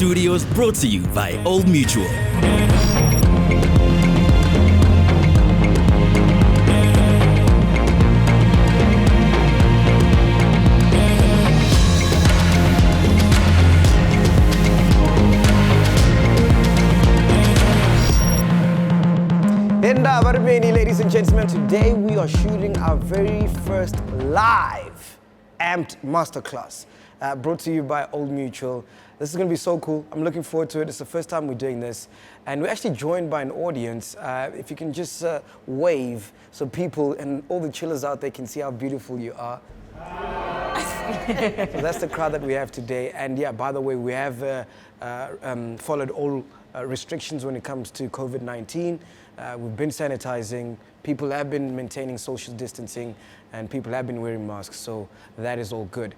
Studios, brought to you by Old Mutual. Ladies and gentlemen, today we are shooting our very first live AMPD Masterclass, brought to you by Old Mutual. This is going to be so cool. I'm looking forward to it. It's the first time we're doing this. And we're actually joined by an audience. If you can just wave so people and all the chillers out there can see how beautiful you are. So that's the crowd that we have today. And yeah, by the way, we have followed all restrictions when it comes to COVID-19. We've been sanitizing, people have been maintaining social distancing, and people have been wearing masks, so that is all good.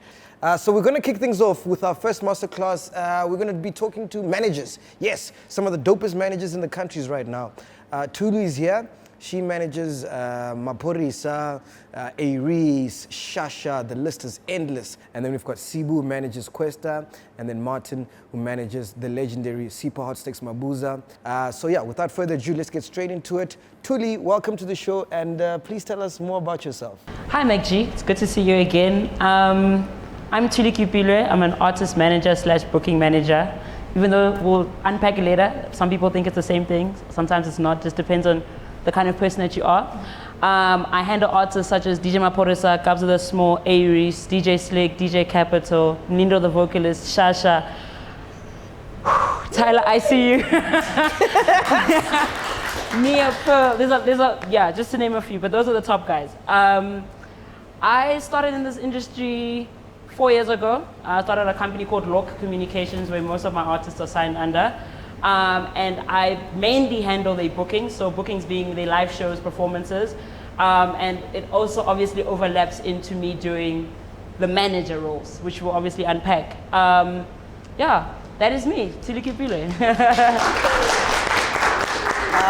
So we're going to kick things off with our first masterclass. We're going to be talking to managers. Yes, some of the dopest managers in the countries right now. Thuli is here. She manages Maphorisa, A-Reece, Shasha, the list is endless. And then we've got Sibu, who manages Questa, and then Martin, who manages the legendary Sipho, Hotstix, Mabuse. So yeah, without further ado, let's get straight into it. Thuli, welcome to the show, and please tell us more about yourself. Hi MacG, it's good to see you again. I'm Thuli Keupilwe. I'm an artist manager / booking manager. Even though we'll unpack it later, some people think it's the same thing, sometimes it's not, just depends on the kind of person that you are. I handle artists such as DJ Maphorisa, Gabs of the Small, A-Reece, DJ Sliqe, DJ Capital, Nindo the vocalist, Shasha, Tyler, I see you. Mia Pearl, there's a, just to name a few, but those are the top guys. I started in this industry 4 years ago. I started a company called Lawk Communications, where most of my artists are signed under. And I mainly handle their bookings, so bookings being the live shows, performances, and it also obviously overlaps into me doing the manager roles, which we'll obviously unpack. Yeah, that is me, Thuli Keupilwe.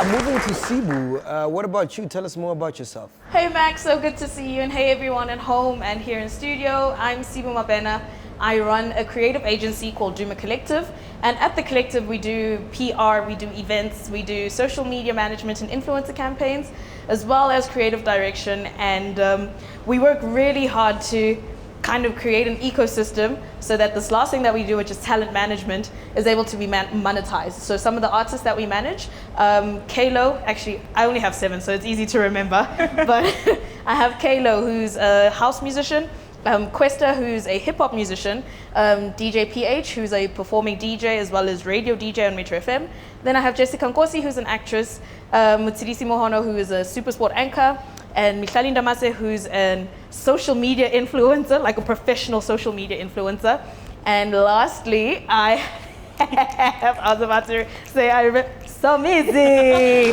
Moving to Sibu, what about you? Tell us more about yourself. Hey Max, so good to see you, and hey everyone at home and here in studio. I'm Sibo Mabena. I run a creative agency called Duma Collective, and at the collective we do PR, we do events, we do social media management and influencer campaigns, as well as creative direction, and we work really hard to kind of create an ecosystem so that this last thing that we do, which is talent management, is able to be monetized. So some of the artists that we manage, Kalo, actually I only have 7 so it's easy to remember, but I have Kalo, who's a house musician, Questa, who's a hip-hop musician, DJ PH, who's a performing DJ as well as radio DJ on Metro FM. Then I have Jessica Nkosi, who's an actress, Mutsidisi Mohono, who is a super sport anchor, and Mihlali Ndamase, who's a social media influencer, like a professional social media influencer. And lastly, I was about to say, I remember, so easy. It's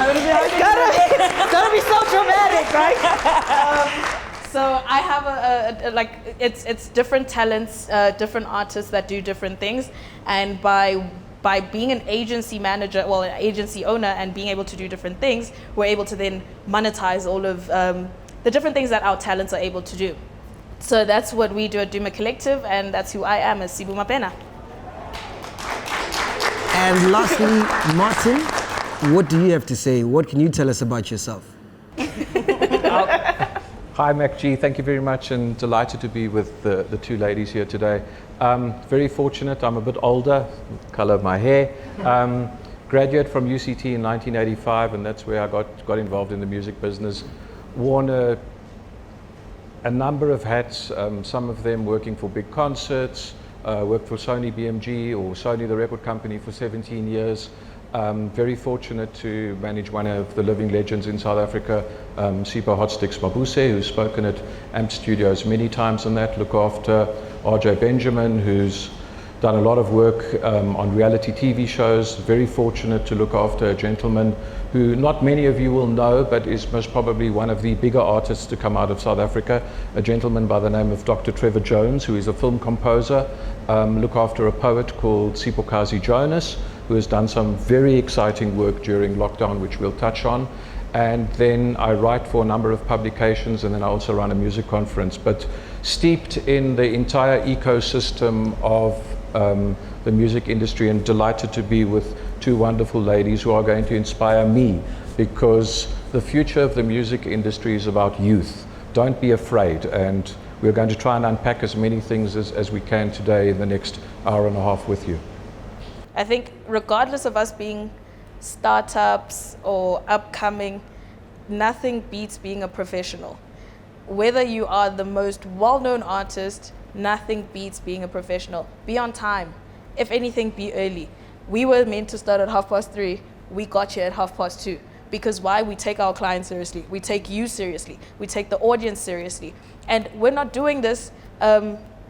gotta be so dramatic, right? So I have it's different talents, different artists that do different things, and by being an agency manager, well, an agency owner, and being able to do different things, we're able to then monetize all of the different things that our talents are able to do. So that's what we do at Duma Collective, and that's who I am as Sibu Mabena. And lastly, Martin, what do you have to say? What can you tell us about yourself? Hi MacG, thank you very much, and delighted to be with the two ladies here today. Very fortunate, I'm a bit older, color of my hair. Graduate from UCT in 1985, and that's where I got involved in the music business. Worn a number of hats, some of them working for big concerts, worked for Sony BMG or Sony the record company for 17 years. Very fortunate to manage one of the living legends in South Africa, Sipho Hotstix Mabuse, who's spoken at AMP Studios many times on that. Look after RJ Benjamin, who's done a lot of work on reality TV shows. Very fortunate to look after a gentleman who not many of you will know, but is most probably one of the bigger artists to come out of South Africa, a gentleman by the name of Dr. Trevor Jones, who is a film composer. Look after a poet called Sipho Jonas, who has done some very exciting work during lockdown, which we'll touch on. And then I write for a number of publications, and then I also run a music conference. But steeped in the entire ecosystem of the music industry, and delighted to be with two wonderful ladies who are going to inspire me, because the future of the music industry is about youth. Don't be afraid, and we're going to try and unpack as many things as we can today in the next hour and a half with you. I think regardless of us being startups or upcoming, nothing beats being a professional. Whether you are the most well-known artist, nothing beats being a professional. Be on time. If anything, be early. We were meant to start at 3:30. We got here at 2:30. Because why? We take our clients seriously. We take you seriously. We take the audience seriously. And we're not doing this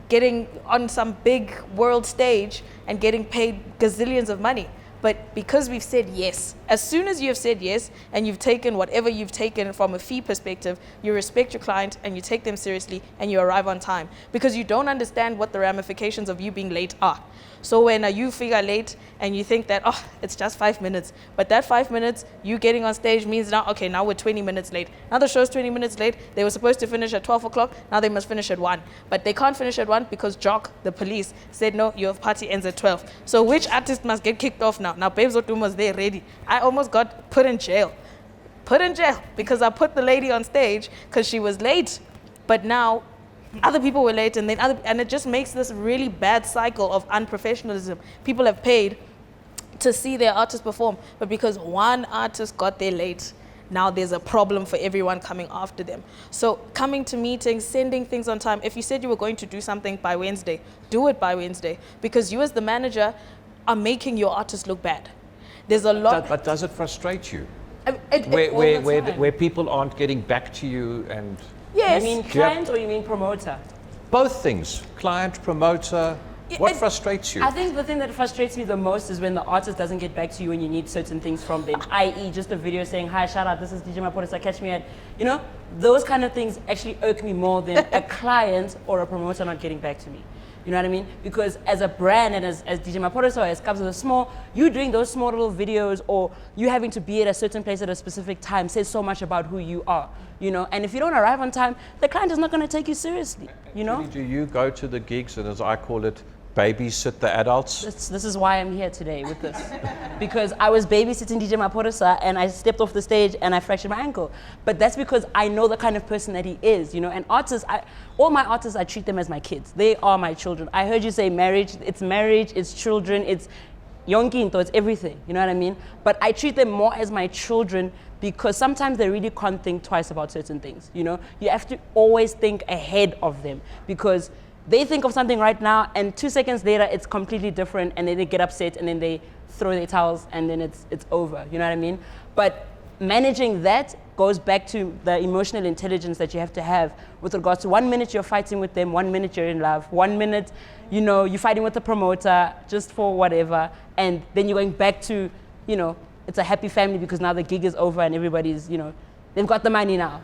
getting on some big world stage and getting paid gazillions of money. But because we've said yes, as soon as you have said yes and you've taken whatever you've taken from a fee perspective, you respect your client and you take them seriously and you arrive on time, because you don't understand what the ramifications of you being late are. So when you figure late and you think that, oh, it's just 5 minutes, but that 5 minutes you getting on stage means now, okay, now we're 20 minutes late. Now the show's 20 minutes late. They were supposed to finish at 12 o'clock. Now they must finish at 1. But they can't finish at 1 because Jock, the police, said, no, your party ends at 12. So which artist must get kicked off now? Now Babes Otum was there ready. I almost got put in jail. Because I put the lady on stage because she was late. But now other people were late, and it just makes this really bad cycle of unprofessionalism. People have paid to see their artists perform, but because one artist got there late, now there's a problem for everyone coming after them. So coming to meetings, sending things on time. If you said you were going to do something by Wednesday, do it by Wednesday, because you as the manager are making your artist look bad. There's a lot. But does it frustrate you? Where people aren't getting back to you and... Yes. You mean client or you mean promoter? Both things, client, promoter. What frustrates you? I think the thing that frustrates me the most is when the artist doesn't get back to you when you need certain things from them, i.e. just a video saying, hi, shout out, this is DJ Maphorisa, catch me at, those kind of things actually irk me more than a client or a promoter not getting back to me. You know what I mean? Because as a brand and as DJ Maphorisa or as Cubs of the Small, you doing those small little videos or you having to be at a certain place at a specific time says so much about who you are, And if you don't arrive on time, the client is not going to take you seriously, Do you go to the gigs and, as I call it, babysit the adults? This is why I'm here today with this. Because I was babysitting DJ Maphorisa and I stepped off the stage and I fractured my ankle. But that's because I know the kind of person that he is, And artists, all my artists, I treat them as my kids. They are my children. I heard you say marriage, it's children, it's yonkinto, it's everything, you know what I mean? But I treat them more as my children because sometimes they really can't think twice about certain things, You have to always think ahead of them because they think of something right now and 2 seconds later it's completely different and then they get upset and then they throw their towels and then it's over, you know what I mean? But managing that goes back to the emotional intelligence that you have to have with regards to 1 minute you're fighting with them, 1 minute you're in love, 1 minute, you're fighting with the promoter just for whatever, and then you're going back to, it's a happy family because now the gig is over and everybody's, they've got the money now,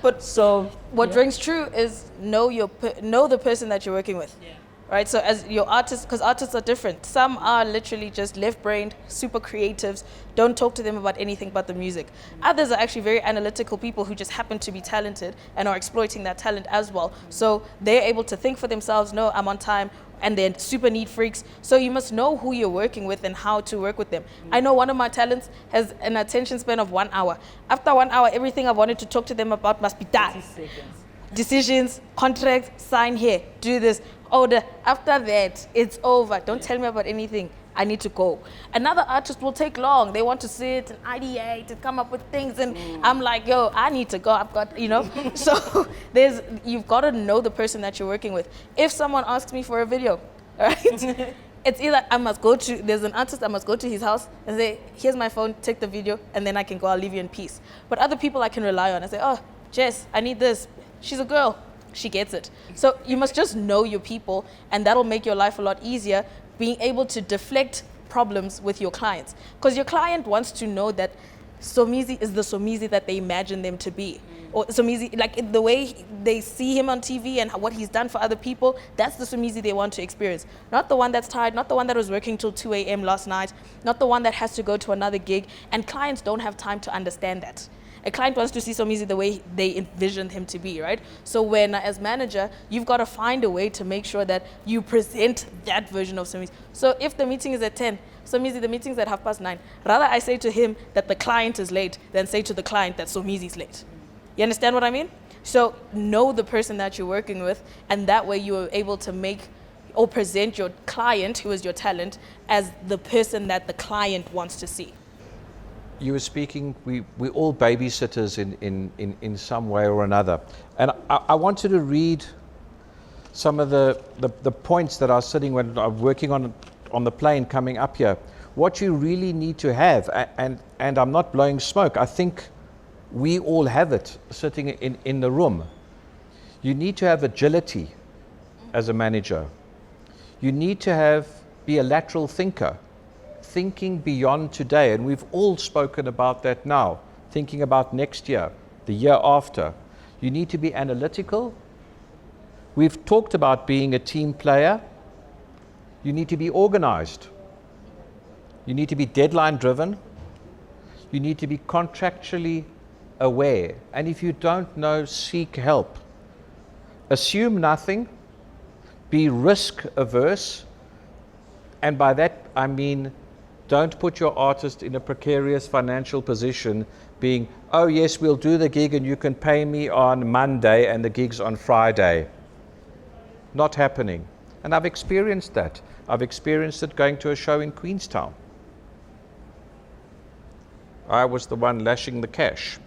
But so what rings true is know the person that you're working with. Yeah. Right, so as your artists, because artists are different. Some are literally just left-brained, super creatives, don't talk to them about anything but the music. Others are actually very analytical people who just happen to be talented and are exploiting that talent as well. So they're able to think for themselves, no, I'm on time, and they're super neat freaks. So you must know who you're working with and how to work with them. I know one of my talents has an attention span of 1 hour. After 1 hour, everything I wanted to talk to them about must be done. 30 seconds. Decisions, contracts, sign here, do this, order. After that, it's over. Don't tell me about anything. I need to go. Another artist will take long. They want to sit and ideate and come up with things. And I'm like, yo, I need to go. I've got, So you've got to know the person that you're working with. If someone asks me for a video, right? It's either there's an artist, I must go to his house and say, here's my phone, take the video, and then I can go, I'll leave you in peace. But other people I can rely on. I say, oh, Jess, I need this. She's a girl. She gets it. So you must just know your people, and that'll make your life a lot easier, being able to deflect problems with your clients. Because your client wants to know that Somizi is the Somizi that they imagine them to be. Or Somizi, like the way they see him on TV and what he's done for other people, that's the Somizi they want to experience. Not the one that's tired, not the one that was working till 2 a.m. last night, not the one that has to go to another gig. And clients don't have time to understand that. A client wants to see Somizi the way they envisioned him to be, right? So when, as manager, you've got to find a way to make sure that you present that version of Somizi. So if the meeting is at 10, Somizi, the meeting's at 9:30. Rather, I say to him that the client is late than say to the client that Somizi's late. You understand what I mean? So know the person that you're working with, and that way you are able to make or present your client, who is your talent, as the person that the client wants to see. You were speaking, we're all babysitters in some way or another. And I wanted to read some of the points that I was sitting when I'm working on the plane coming up here. What you really need to have, and I'm not blowing smoke, I think we all have it sitting in the room. You need to have agility as a manager. You need to be a lateral thinker, thinking beyond today, and we've all spoken about that now, thinking about next year, the year after. You need to be analytical. We've talked about being a team player. You need to be organized. You need to be deadline driven. You need to be contractually aware. And if you don't know, seek help. Assume nothing. Be risk averse. And by that I mean, don't put your artist in a precarious financial position being, oh yes, we'll do the gig and you can pay me on Monday and the gig's on Friday. Not happening. And I've experienced that. I've experienced it going to a show in Queenstown. I was the one lashing the cash.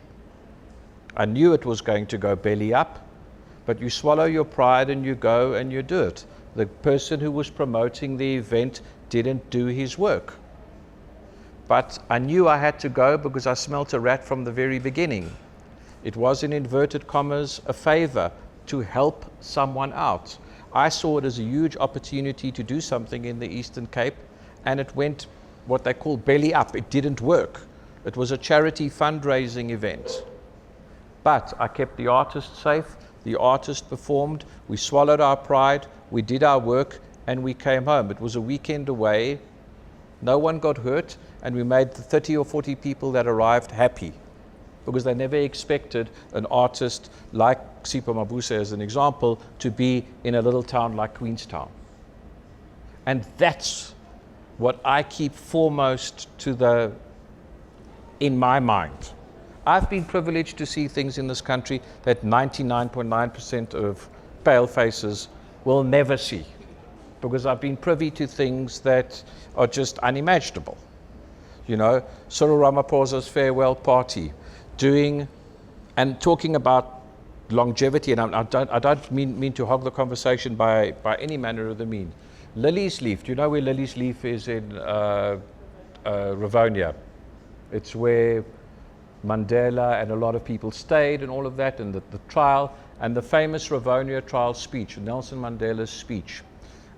I knew it was going to go belly up, but you swallow your pride and you go and you do it. The person who was promoting the event didn't do his work. But I knew I had to go because I smelt a rat from the very beginning. It was, in inverted commas, a favor to help someone out. I saw it as a huge opportunity to do something in the Eastern Cape, and it went what they call belly up. It didn't work. It was a charity fundraising event. But I kept the artist safe. The artist performed. We swallowed our pride. We did our work, and we came home. It was a weekend away. No one got hurt, and we made the 30 or 40 people that arrived happy, because they never expected an artist like Sipho Mabuse, as an example, to be in a little town like Queenstown. And that's what I keep foremost in my mind. I've been privileged to see things in this country that 99.9% of pale faces will never see, because I've been privy to things that are just unimaginable. You know, Cyril Ramaphosa's farewell party, doing and talking about longevity, and I don't mean to hog the conversation by any manner of the mean. Lily's Leaf, do you know where Lily's Leaf is in Rivonia? It's where Mandela and a lot of people stayed and all of that, and the trial, and the famous Rivonia trial speech, Nelson Mandela's speech.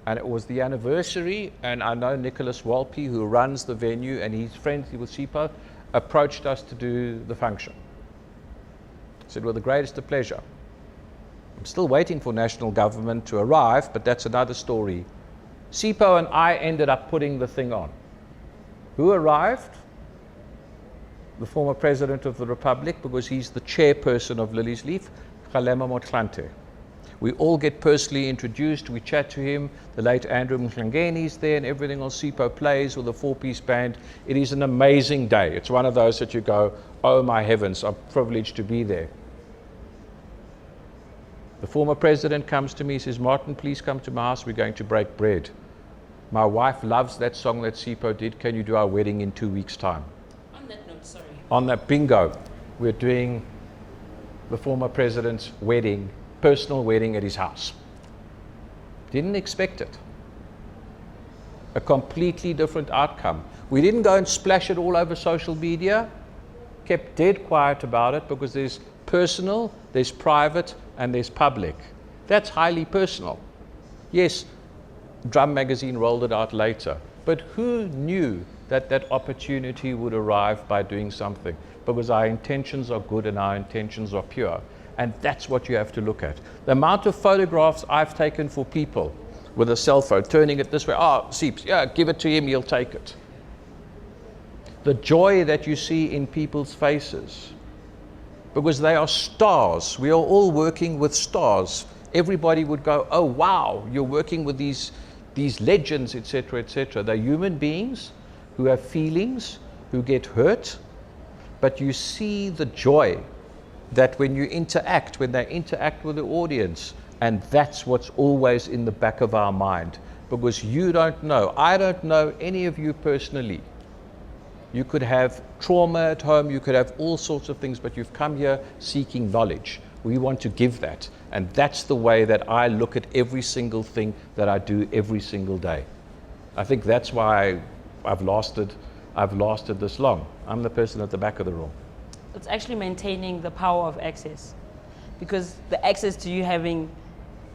And it was the anniversary, and I know Nicholas Walpe, who runs the venue, and he's friendly with Sipho, approached us to do the function. I said, with the greatest of pleasure. I'm still waiting for national government to arrive, but that's another story. Sipho and I ended up putting the thing on. Who arrived? The former president of the Republic, because he's the chairperson of Lily's Leaf, Kgalema Motlanthe. We all get personally introduced, we chat to him, the late Andrew Mhlangeni's there, and everything else. Sipho plays with a 4-piece band. It is an amazing day. It's one of those that you go, oh my heavens, I'm privileged to be there. The former president comes to me, says, Martin, please come to my house, we're going to break bread. My wife loves that song that Sipho did, can you do our wedding in 2 weeks' time? On that note, sorry. On that bingo, we're doing the former president's wedding, personal wedding at his house. Didn't expect it. A completely different outcome. We didn't go and splash it all over social media, kept dead quiet about it, because there's personal, there's private, and there's public. That's highly personal. Yes, Drum Magazine rolled it out later, but who knew that that opportunity would arrive by doing something? Because our intentions are good and our intentions are pure. And that's what you have to look at. The amount of photographs I've taken for people with a cell phone, turning it this way, Seeps, yeah, give it to him, he'll take it. The joy that you see in people's faces because they are stars. We are all working with stars. Everybody would go, oh wow, you're working with these legends, etc., etc. They're human beings who have feelings, who get hurt, but you see the joy that when they interact with the audience, and that's what's always in the back of our mind, because you don't know, I don't know any of you personally. You could have trauma at home, you could have all sorts of things, but you've come here seeking knowledge. We want to give that, and that's the way that I look at every single thing that I do every single day. I think that's why I've lasted this long. I'm the person at the back of the room. It's actually maintaining the power of access, because the access to you having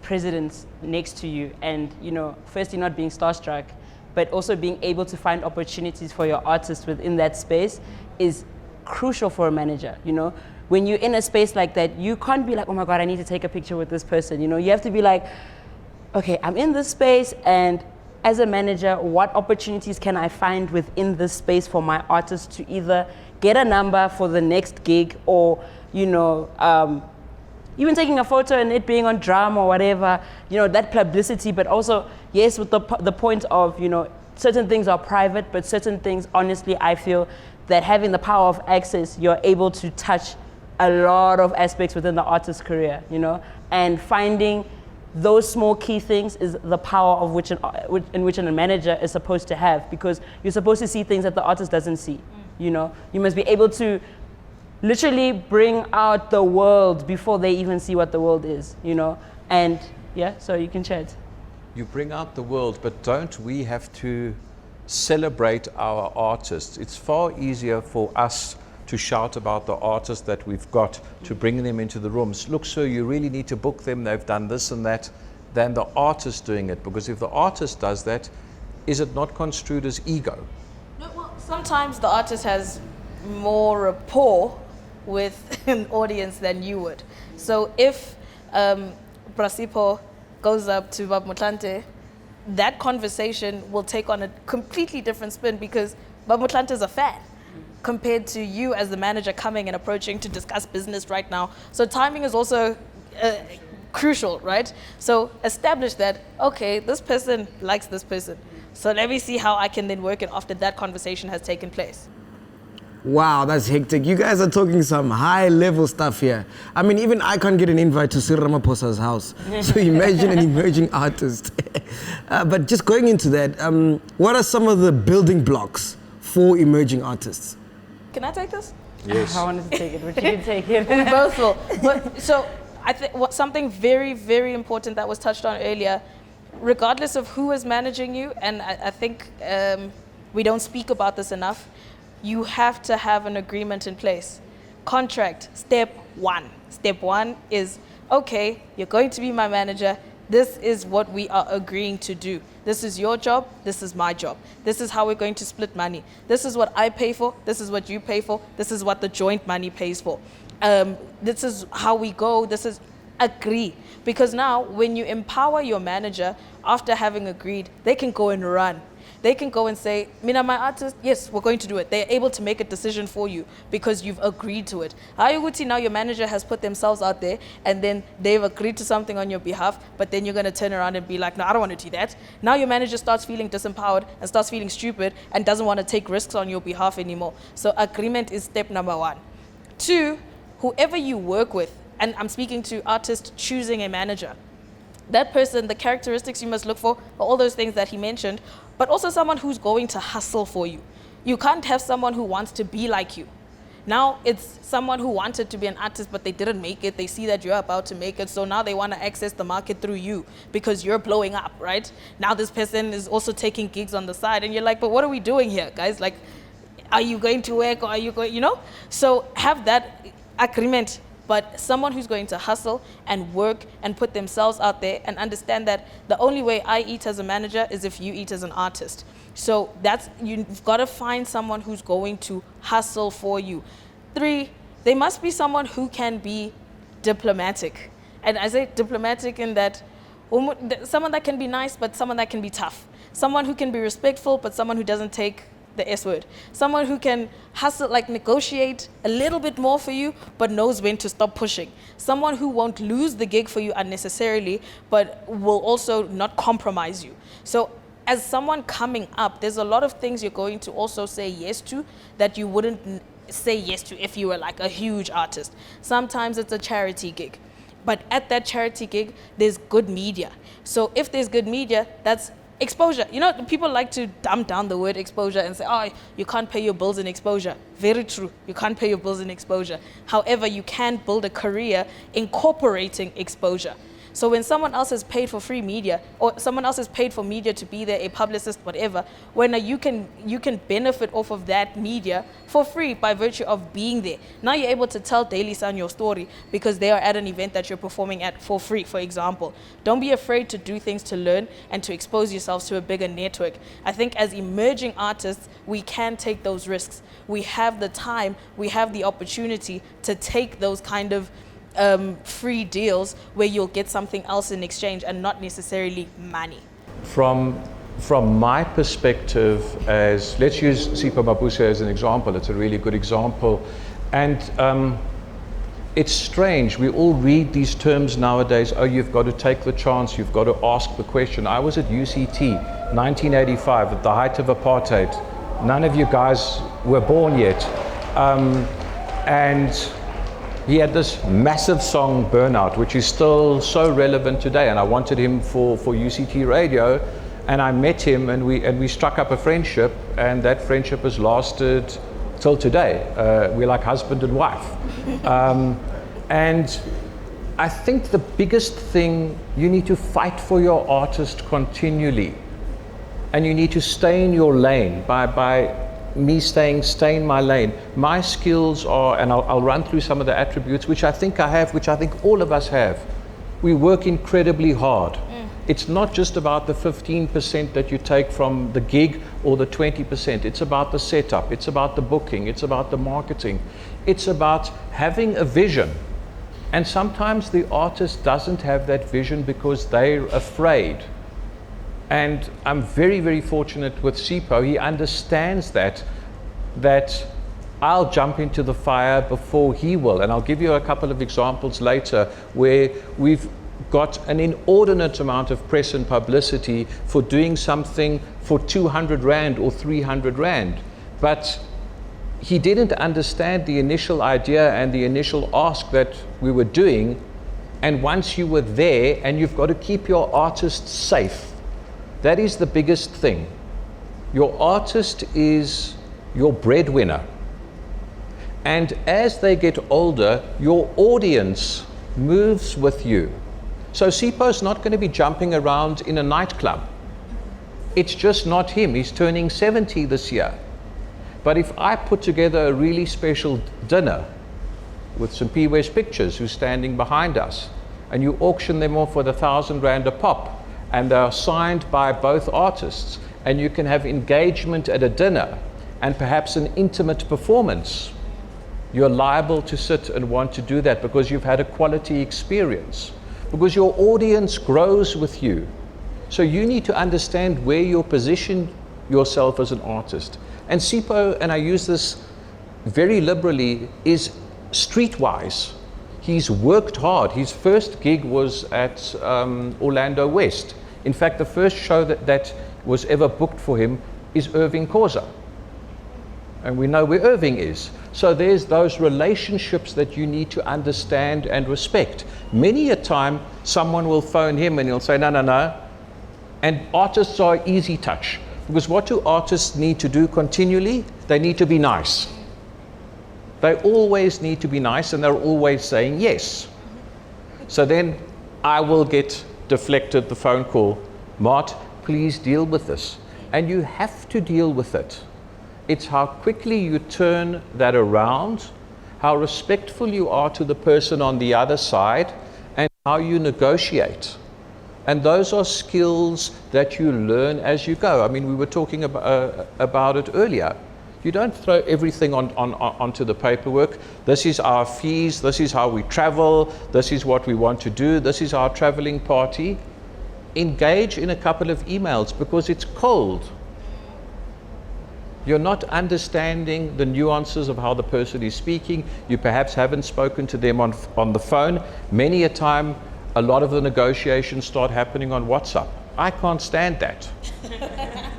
presidents next to you, and firstly not being starstruck, but also being able to find opportunities for your artists within that space is crucial for a manager. When you're in a space like that, you can't be like, oh my God, I need to take a picture with this person. You have to be like, okay, I'm in this space, and as a manager, what opportunities can I find within this space for my artists to either get a number for the next gig, or even taking a photo and it being on drum or whatever, that publicity, but also, yes, with the point of, certain things are private, but certain things, honestly, I feel that having the power of access, you're able to touch a lot of aspects within the artist's career, and finding those small key things is the power of which a manager is supposed to have, because you're supposed to see things that the artist doesn't see. You must be able to literally bring out the world before they even see what the world is, and yeah, so you can chat. You bring out the world, but don't we have to celebrate our artists? It's far easier for us to shout about the artists that we've got, to bring them into the rooms. Look, sir, you really need to book them, they've done this and that, than the artist doing it. Because if the artist does that, is it not construed as ego? No, well, sometimes the artist has more rapport with an audience than you would. So if Sipho goes up to Bab Motlanthe, that conversation will take on a completely different spin, because Bab Motlanthe is a fan compared to you as the manager coming and approaching to discuss business right now. So timing is also crucial, right? So establish that, okay, this person likes this person. So let me see how I can then work it after that conversation has taken place. Wow, that's hectic. You guys are talking some high-level stuff here. I mean, even I can't get an invite to Cyril Ramaphosa's house. So imagine an emerging artist. But just going into that, what are some of the building blocks for emerging artists? Can I take this? Yes. I wanted to take it, but you can take it. We both will. But, so I think something very, very important that was touched on earlier, regardless of who is managing you, and I think we don't speak about this enough, you have to have an agreement in place. Contract, step one. Step one is, okay, you're going to be my manager. This is what we are agreeing to do. This is your job. This is my job. This is how we're going to split money. This is what I pay for. This is what you pay for. This is what the joint money pays for. This is how we go. This is agree. Because now when you empower your manager, after having agreed, they can go and run. They can go and say, Mina, my artist, yes, we're going to do it. They're able to make a decision for you because you've agreed to it. Ayuguti, now your manager has put themselves out there and then they've agreed to something on your behalf, but then you're going to turn around and be like, no, I don't want to do that. Now your manager starts feeling disempowered and starts feeling stupid and doesn't want to take risks on your behalf anymore. So agreement is step number one. Two, whoever you work with, and I'm speaking to artists choosing a manager, that person, the characteristics you must look for are all those things that he mentioned, but also someone who's going to hustle for you. You can't have someone who wants to be like you. Now it's someone who wanted to be an artist, but they didn't make it. They see that you're about to make it, so now they want to access the market through you because you're blowing up, right? Now this person is also taking gigs on the side, and you're like, but what are we doing here, guys? Like, are you going to work or are you going, So have that agreement. But someone who's going to hustle and work and put themselves out there and understand that the only way I eat as a manager is if you eat as an artist. So you've got to find someone who's going to hustle for you. 3, they must be someone who can be diplomatic. And I say diplomatic in that someone that can be nice, but someone that can be tough. Someone who can be respectful, but someone who doesn't take the S word. Someone who can hustle, like negotiate a little bit more for you, but knows when to stop pushing. Someone who won't lose the gig for you unnecessarily, but will also not compromise you. So as someone coming up, there's a lot of things you're going to also say yes to that you wouldn't say yes to if you were like a huge artist. Sometimes it's a charity gig, but at that charity gig, there's good media. So if there's good media, that's exposure. You know, people like to dumb down the word exposure and say, oh, you can't pay your bills in exposure. Very true. You can't pay your bills in exposure. However, you can build a career incorporating exposure. So when someone else has paid for free media, or someone else has paid for media to be there, a publicist, whatever, when you can benefit off of that media for free by virtue of being there. Now you're able to tell Daily Sun your story because they are at an event that you're performing at for free, for example. Don't be afraid to do things to learn and to expose yourselves to a bigger network. I think as emerging artists, we can take those risks. We have the time, we have the opportunity to take those kind of free deals where you'll get something else in exchange and not necessarily money. From my perspective, as let's use Sipho Mabuse as an example, it's a really good example. And it's strange, we all read these terms nowadays, oh, you've got to take the chance, you've got to ask the question. I was at UCT, 1985, at the height of apartheid. None of you guys were born yet. And he had this massive song, Burnout, which is still so relevant today. And I wanted him for UCT radio. And I met him and we struck up a friendship. And that friendship has lasted till today. We're like husband and wife. And I think the biggest thing, you need to fight for your artist continually. And you need to stay in your lane by me stay in my lane. My skills are, and I'll run through some of the attributes which I think I have, which I think all of us have. We work incredibly hard. It's not just about the 15% that you take from the gig or the 20%. It's about the setup, it's about the booking, it's about the marketing. It's about having a vision. And sometimes the artist doesn't have that vision because they're afraid. And I'm very, very fortunate with Sipho. He understands that I'll jump into the fire before he will. And I'll give you a couple of examples later where we've got an inordinate amount of press and publicity for doing something for 200 Rand or 300 Rand. But he didn't understand the initial idea and the initial ask that we were doing. And once you were there, and you've got to keep your artists safe. That is the biggest thing. Your artist is your breadwinner. And as they get older, your audience moves with you. So Sipho's not going to be jumping around in a nightclub. It's just not him. He's turning 70 this year. But if I put together a really special dinner with some P-West pictures who's standing behind us, and you auction them off for 1,000 Rand a pop, and they are signed by both artists, and you can have engagement at a dinner and perhaps an intimate performance, you're liable to sit and want to do that because you've had a quality experience, because your audience grows with you. So you need to understand where you position yourself as an artist. And Sipho, and I use this very liberally, is streetwise. He's worked hard. His first gig was at Orlando West. In fact, the first show that was ever booked for him is Irving Khoza. And we know where Irving is. So there's those relationships that you need to understand and respect. Many a time, someone will phone him and he'll say, no, no, no. And artists are easy touch. Because what do artists need to do continually? They need to be nice. They always need to be nice, and they're always saying yes. So then I will get deflected the phone call. Mart, please deal with this. And you have to deal with it. It's how quickly you turn that around, how respectful you are to the person on the other side, and how you negotiate. And those are skills that you learn as you go. I mean, we were talking about it earlier. You don't throw everything onto the paperwork. This is our fees, this is how we travel, this is what we want to do, this is our traveling party. Engage in a couple of emails because it's cold. You're not understanding the nuances of how the person is speaking. You perhaps haven't spoken to them on the phone. Many a time, a lot of the negotiations start happening on WhatsApp. I can't stand that.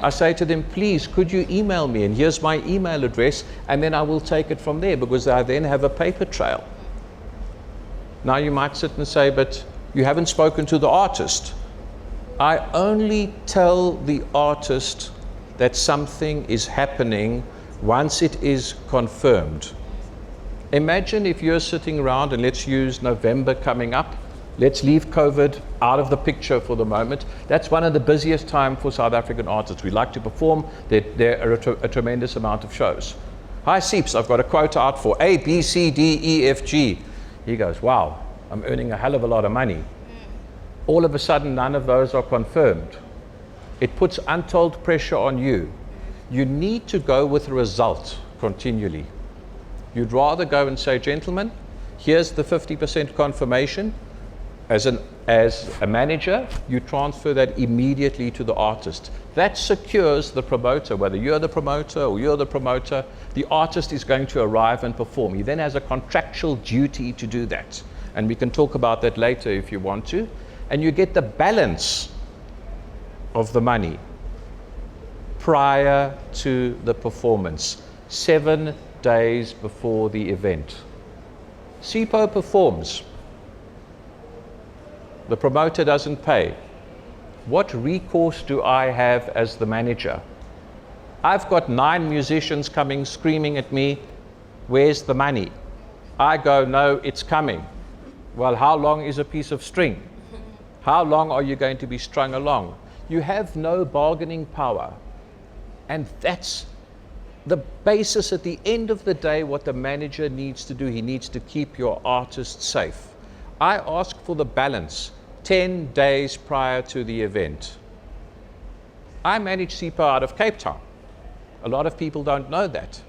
I say to them, please, could you email me? And here's my email address, and then I will take it from there, because I then have a paper trail. Now you might sit and say, but you haven't spoken to the artist. I only tell the artist that something is happening once it is confirmed. Imagine if you're sitting around, and let's use November coming up. Let's leave COVID out of the picture for the moment. That's one of the busiest times for South African artists. We like to perform. There are a tremendous amount of shows. Hi, Seeps, I've got a quota out for A, B, C, D, E, F, G. He goes, wow, I'm earning a hell of a lot of money. All of a sudden, none of those are confirmed. It puts untold pressure on you. You need to go with a result continually. You'd rather go and say, gentlemen, here's the 50% confirmation. As a manager, you transfer that immediately to the artist. That secures the promoter, whether you're the promoter or you're the promoter, the artist is going to arrive and perform. He then has a contractual duty to do that. And we can talk about that later if you want to. And you get the balance of the money prior to the performance, 7 days before the event. Sipho performs. The promoter doesn't pay. What recourse do I have as the manager? I've got 9 musicians coming screaming at me, where's the money? I go, no, it's coming. Well, how long is a piece of string? How long are you going to be strung along? You have no bargaining power. And that's the basis at the end of the day, what the manager needs to do. He needs to keep your artist safe. I ask for the balance 10 days prior to the event. I manage Sipho out of Cape Town. A lot of people don't know that.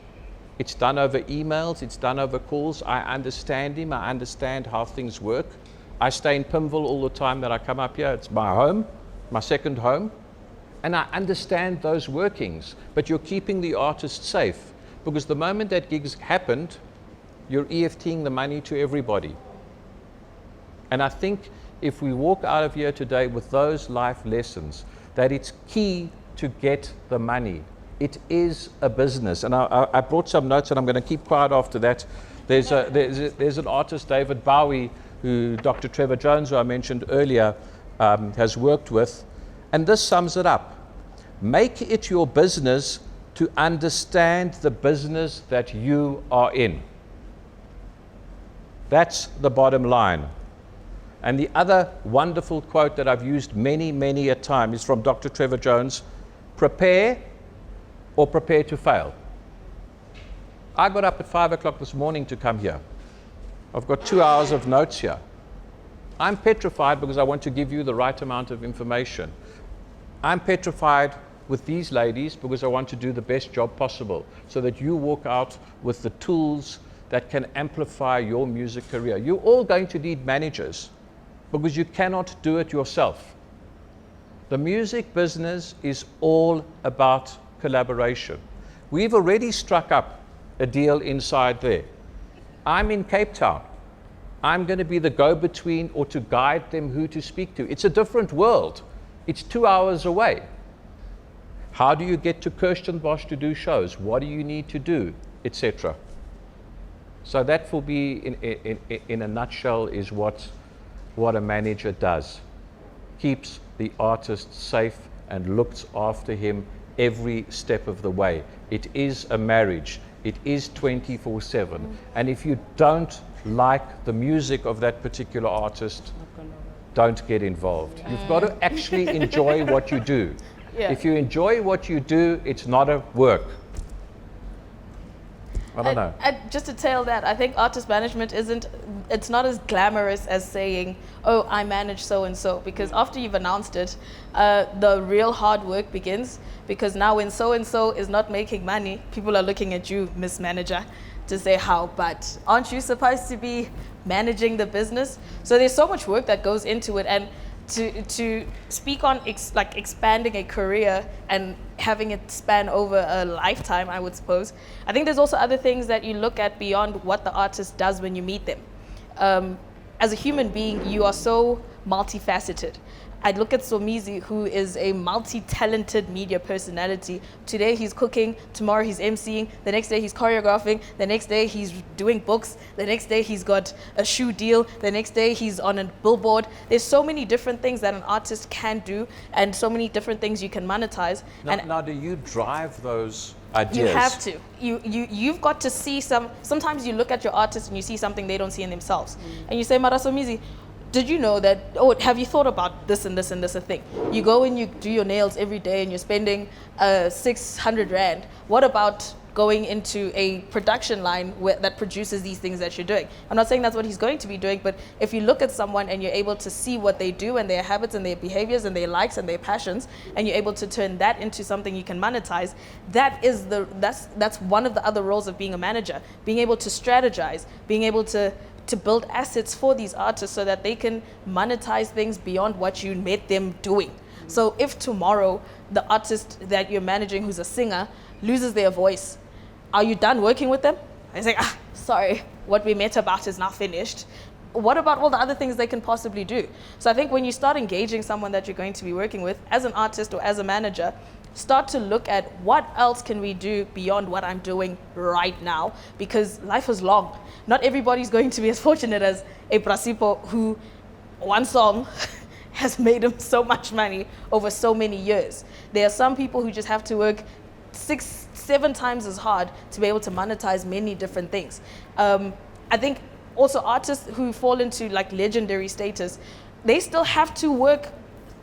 It's done over emails, it's done over calls. I understand him, I understand how things work. I stay in Pimville all the time that I come up here. It's my home, my second home. And I understand those workings, but you're keeping the artist safe, because the moment that gigs happened, you're EFTing the money to everybody. And I think if we walk out of here today with those life lessons, that it's key to get the money. It is a business. And I brought some notes, and I'm going to keep quiet after that. There's an artist, David Bowie, who Dr. Trevor Jones, who I mentioned earlier, has worked with. And this sums it up. Make it your business to understand the business that you are in. That's the bottom line. And the other wonderful quote that I've used many, many a time is from Dr. Trevor Jones: prepare or prepare to fail. I got up at 5 o'clock this morning to come here. I've got 2 hours of notes here. I'm petrified because I want to give you the right amount of information. I'm petrified with these ladies because I want to do the best job possible so that you walk out with the tools that can amplify your music career. You're all going to need managers because you cannot do it yourself. The music business is all about collaboration. We've already struck up a deal inside there. I'm in Cape Town. I'm going to be the go-between or to guide them who to speak to. It's a different world. It's 2 hours away. How do you get to Kirstenbosch to do shows? What do you need to do, etc.? So that for me, in a nutshell, is what a manager does. Keeps the artist safe and looks after him every step of the way. It is a marriage. It is 24/7. And if you don't like the music of that particular artist, don't get involved. You've got to actually enjoy what you do. Yeah. If you enjoy what you do, it's not a work. I don't know. Just to tail that, I think artist management it's not as glamorous as saying, oh, I manage so-and-so, because after you've announced it, the real hard work begins, because now when so-and-so is not making money, people are looking at you, Miss Manager, to say how, but aren't you supposed to be managing the business? So there's so much work that goes into it, and to speak on expanding a career and having it span over a lifetime, I would suppose. I think there's also other things that you look at beyond what the artist does when you meet them. As a human being, you are so multifaceted. I look at Somizi, who is a multi-talented media personality. Today he's cooking, tomorrow he's emceeing, the next day he's choreographing, the next day he's doing books, the next day he's got a shoe deal, the next day he's on a billboard. There's so many different things that an artist can do and so many different things you can monetize. Now do you drive those ideas? You have to. You've got to see sometimes you look at your artist and you see something they don't see in themselves. And you say, Mara Somizi, did you know that, have you thought about this and this and this a thing? You go and you do your nails every day and you're spending 600 Rand. What about going into a production line that produces these things that you're doing? I'm not saying that's what he's going to be doing, but if you look at someone and you're able to see what they do and their habits and their behaviors and their likes and their passions, and you're able to turn that into something you can monetize, that's one of the other roles of being a manager, being able to strategize, being able to build assets for these artists so that they can monetize things beyond what you met them doing. So if tomorrow the artist that you're managing who's a singer loses their voice, are you done working with them? I say, sorry, what we met about is now finished. What about all the other things they can possibly do? So I think when you start engaging someone that you're going to be working with as an artist or as a manager, start to look at what else can we do beyond what I'm doing right now, because life is long. Not everybody's going to be as fortunate as a Prasipo, who one song has made him so much money over so many years. There are some people who just have to work 6-7 times as hard to be able to monetize many different things. I think also artists who fall into like legendary status, they still have to work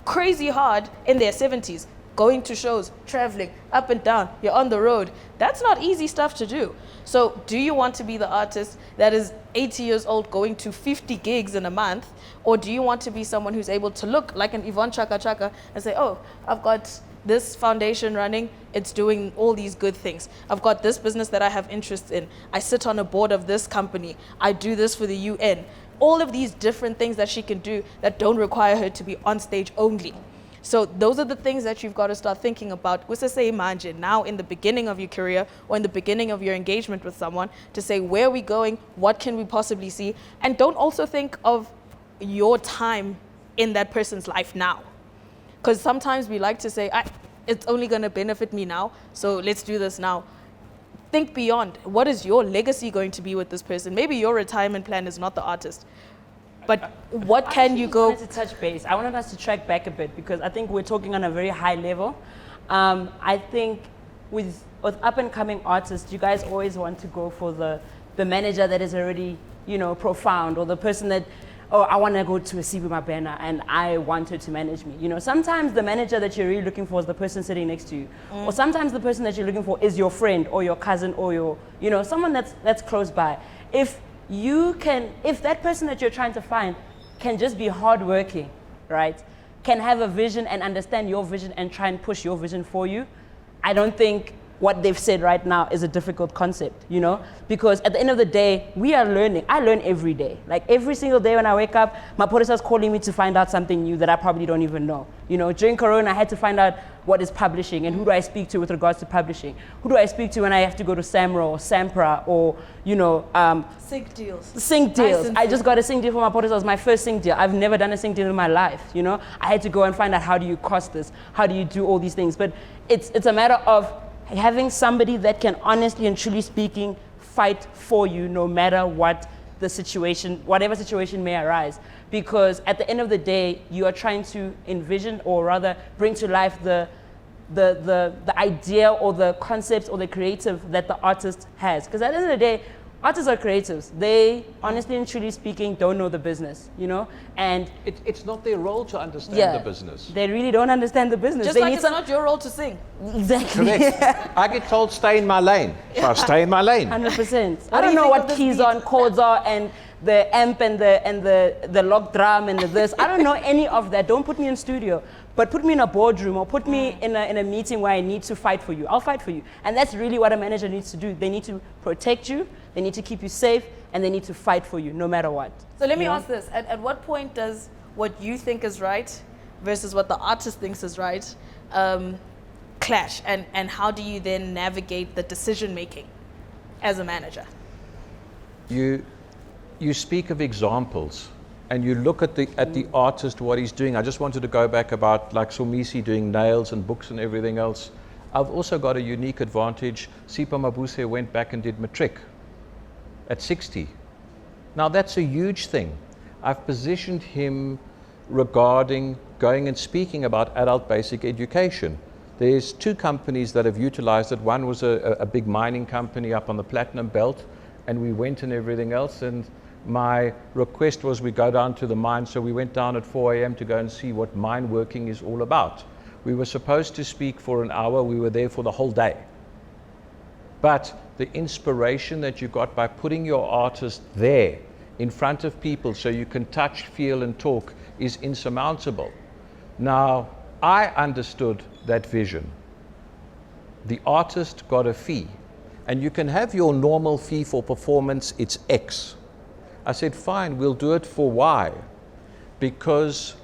crazy hard in their 70s. Going to shows, traveling, up and down, you're on the road. That's not easy stuff to do. So do you want to be the artist that is 80 years old going to 50 gigs in a month? Or do you want to be someone who's able to look like an Yvonne Chaka Chaka and say, oh, I've got this foundation running, it's doing all these good things. I've got this business that I have interest in. I sit on a board of this company. I do this for the UN. All of these different things that she can do that don't require her to be on stage only. So those are the things that you've got to start thinking about. Imagine now in the beginning of your career or in the beginning of your engagement with someone to say, where are we going? What can we possibly see? And don't also think of your time in that person's life now. Because sometimes we like to say, it's only going to benefit me now, so let's do this now. Think beyond. What is your legacy going to be with this person? Maybe your retirement plan is not the artist. But what can you go? I wanted to touch base. I wanted us to track back a bit because I think we're talking on a very high level. I think with up and coming artists, you guys always want to go for the manager that is already, profound, or the person that, I want to go to a Sibu Mabena and I want her to manage me. Sometimes the manager that you're really looking for is the person sitting next to you. Or sometimes the person that you're looking for is your friend or your cousin or your, someone that's close by. If that person that you're trying to find can just be hardworking, right? Can have a vision and understand your vision and try and push your vision for you, I don't think what they've said right now is a difficult concept, because at the end of the day, we are learning. I learn every day. Like every single day when I wake up, Maphorisa is calling me to find out something new that I probably don't even know. During Corona, I had to find out what is publishing and who do I speak to with regards to publishing. Who do I speak to when I have to go to SAMRO or SAMPRA or, sync deals. Sync deals. I just got a sync deal for Maphorisa. It was my first sync deal. I've never done a sync deal in my life, I had to go and find out how do you cost this? How do you do all these things? But it's a matter of having somebody that can honestly and truly speaking fight for you no matter what the situation, whatever situation may arise. Because at the end of the day, you are trying to envision or rather bring to life the idea or the concepts or the creative that the artist has. Because at the end of the day, artists are creatives. They, honestly and truly speaking, don't know the business, and it's not their role to understand the business. They really don't understand the business. Just like it's not your role to sing. Exactly. Correct. I get told stay in my lane, so I stay in my lane. 100%. I don't know what keys are and chords are and the amp and the lock drum and the this. I don't know any of that. Don't put me in studio. But put me in a boardroom or put me in a meeting where I need to fight for you. I'll fight for you. And that's really what a manager needs to do. They need to protect you, they need to keep you safe, and they need to fight for you no matter what. So let me ask this. At what point what you think is right versus what the artist thinks is right clash, and how do you then navigate the decision making as a manager? You speak of examples and you look at the artist, what he's doing. I just wanted to go back about like Somisi doing nails and books and everything else. I've also got a unique advantage. Sipho Mabuse went back and did matric at 60. Now that's a huge thing. I've positioned him regarding going and speaking about adult basic education. There's 2 companies that have utilized it. One was a big mining company up on the Platinum Belt, and we went and everything else, and my request was we go down to the mine, so we went down at 4 a.m. to go and see what mine working is all about. We were supposed to speak for an hour, we were there for the whole day. But the inspiration that you got by putting your artist there in front of people so you can touch, feel and talk is insurmountable. Now, I understood that vision. The artist got a fee, and you can have your normal fee for performance, it's X. I said, fine, we'll do it for Y, because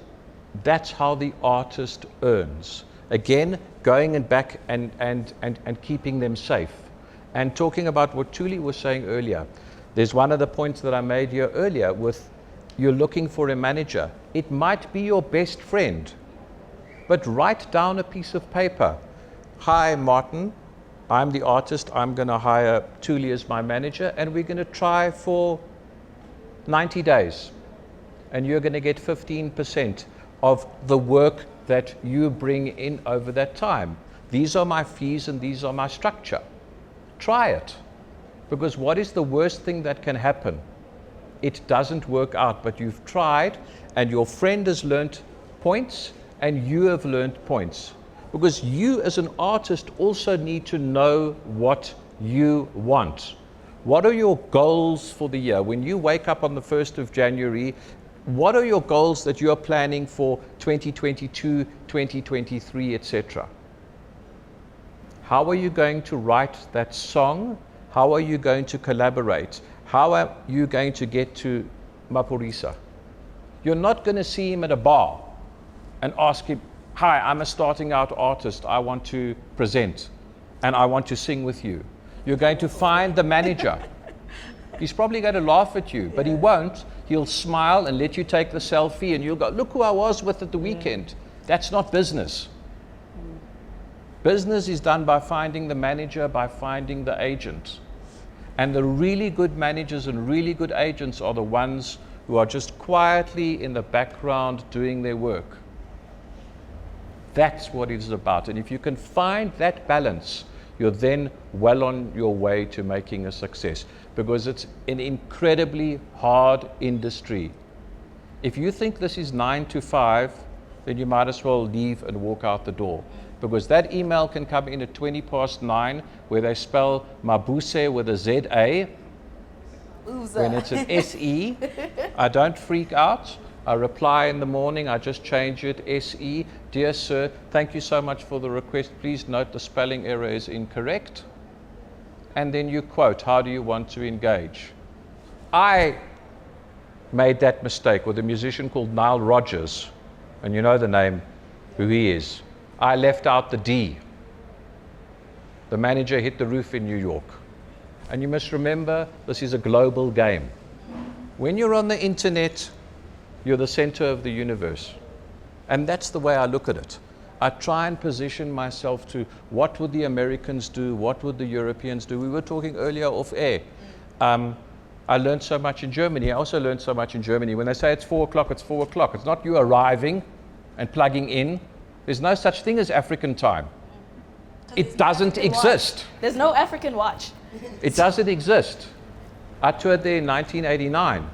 that's how the artist earns. Again, going and back and keeping them safe. And talking about what Thuli was saying earlier, there's one of the points that I made here earlier with you're looking for a manager. It might be your best friend, but write down a piece of paper. Hi, Martin, I'm the artist. I'm going to hire Thuli as my manager, and we're going to try for 90 days. And you're going to get 15% of the work that you bring in over that time. These are my fees and these are my structure. Try it. Because what is the worst thing that can happen? It doesn't work out, but you've tried and your friend has learnt points and you have learnt points. Because you as an artist also need to know what you want. What are your goals for the year? When you wake up on the 1st of January, what are your goals that you're planning for 2022, 2023, etc.? How are you going to write that song? How are you going to collaborate? How are you going to get to Maphorisa? You're not going to see him at a bar and ask him, hi, I'm a starting out artist. I want to present and I want to sing with you. You're going to find the manager. He's probably going to laugh at you, but he won't. He'll smile and let you take the selfie and you'll go, look who I was with at the weekend. That's not business. Business is done by finding the manager, by finding the agent. And the really good managers and really good agents are the ones who are just quietly in the background doing their work. That's what it is about. And if you can find that balance, you're then well on your way to making a success, because it's an incredibly hard industry. If you think this is 9 to 5, then you might as well leave and walk out the door, because that email can come in at 20 past 9 where they spell Mabuse with a Z-A when it's an S-E. I don't freak out. I reply in the morning, I just change it, S-E. Dear sir, thank you so much for the request. Please note the spelling error is incorrect. And then you quote, how do you want to engage? I made that mistake with a musician called Nile Rodgers, and you know the name, who he is. I left out the D. The manager hit the roof in New York. And you must remember, this is a global game. When you're on the internet, you're the center of the universe. And that's the way I look at it. I try and position myself to what would the Americans do, what would the Europeans do. We were talking earlier off air. I learned so much in Germany. I also learned so much in Germany. When they say it's 4 o'clock, it's 4 o'clock. It's not you arriving and plugging in. There's no such thing as African time. It doesn't exist. There's no African watch. It doesn't exist. I toured there in 1989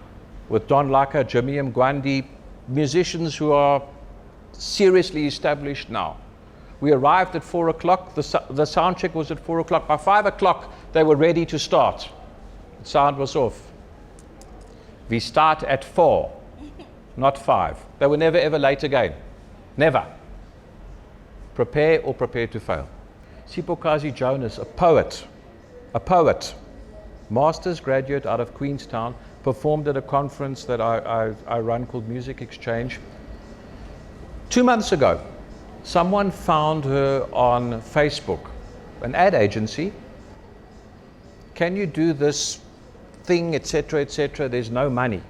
with Don Laka, Jimmy Mgwandi, musicians who are seriously established now. We arrived at 4 o'clock. The sound check was at 4 o'clock. By 5 o'clock, they were ready to start. The sound was off. We start at 4, not 5. They were never ever late again. Never. Prepare or prepare to fail. Sipho Jonas, a poet, master's graduate out of Queenstown, performed at a conference that I run called Music Exchange. 2 months ago, someone found her on Facebook, an ad agency. Can you do this thing, etc., etc.? There's no money.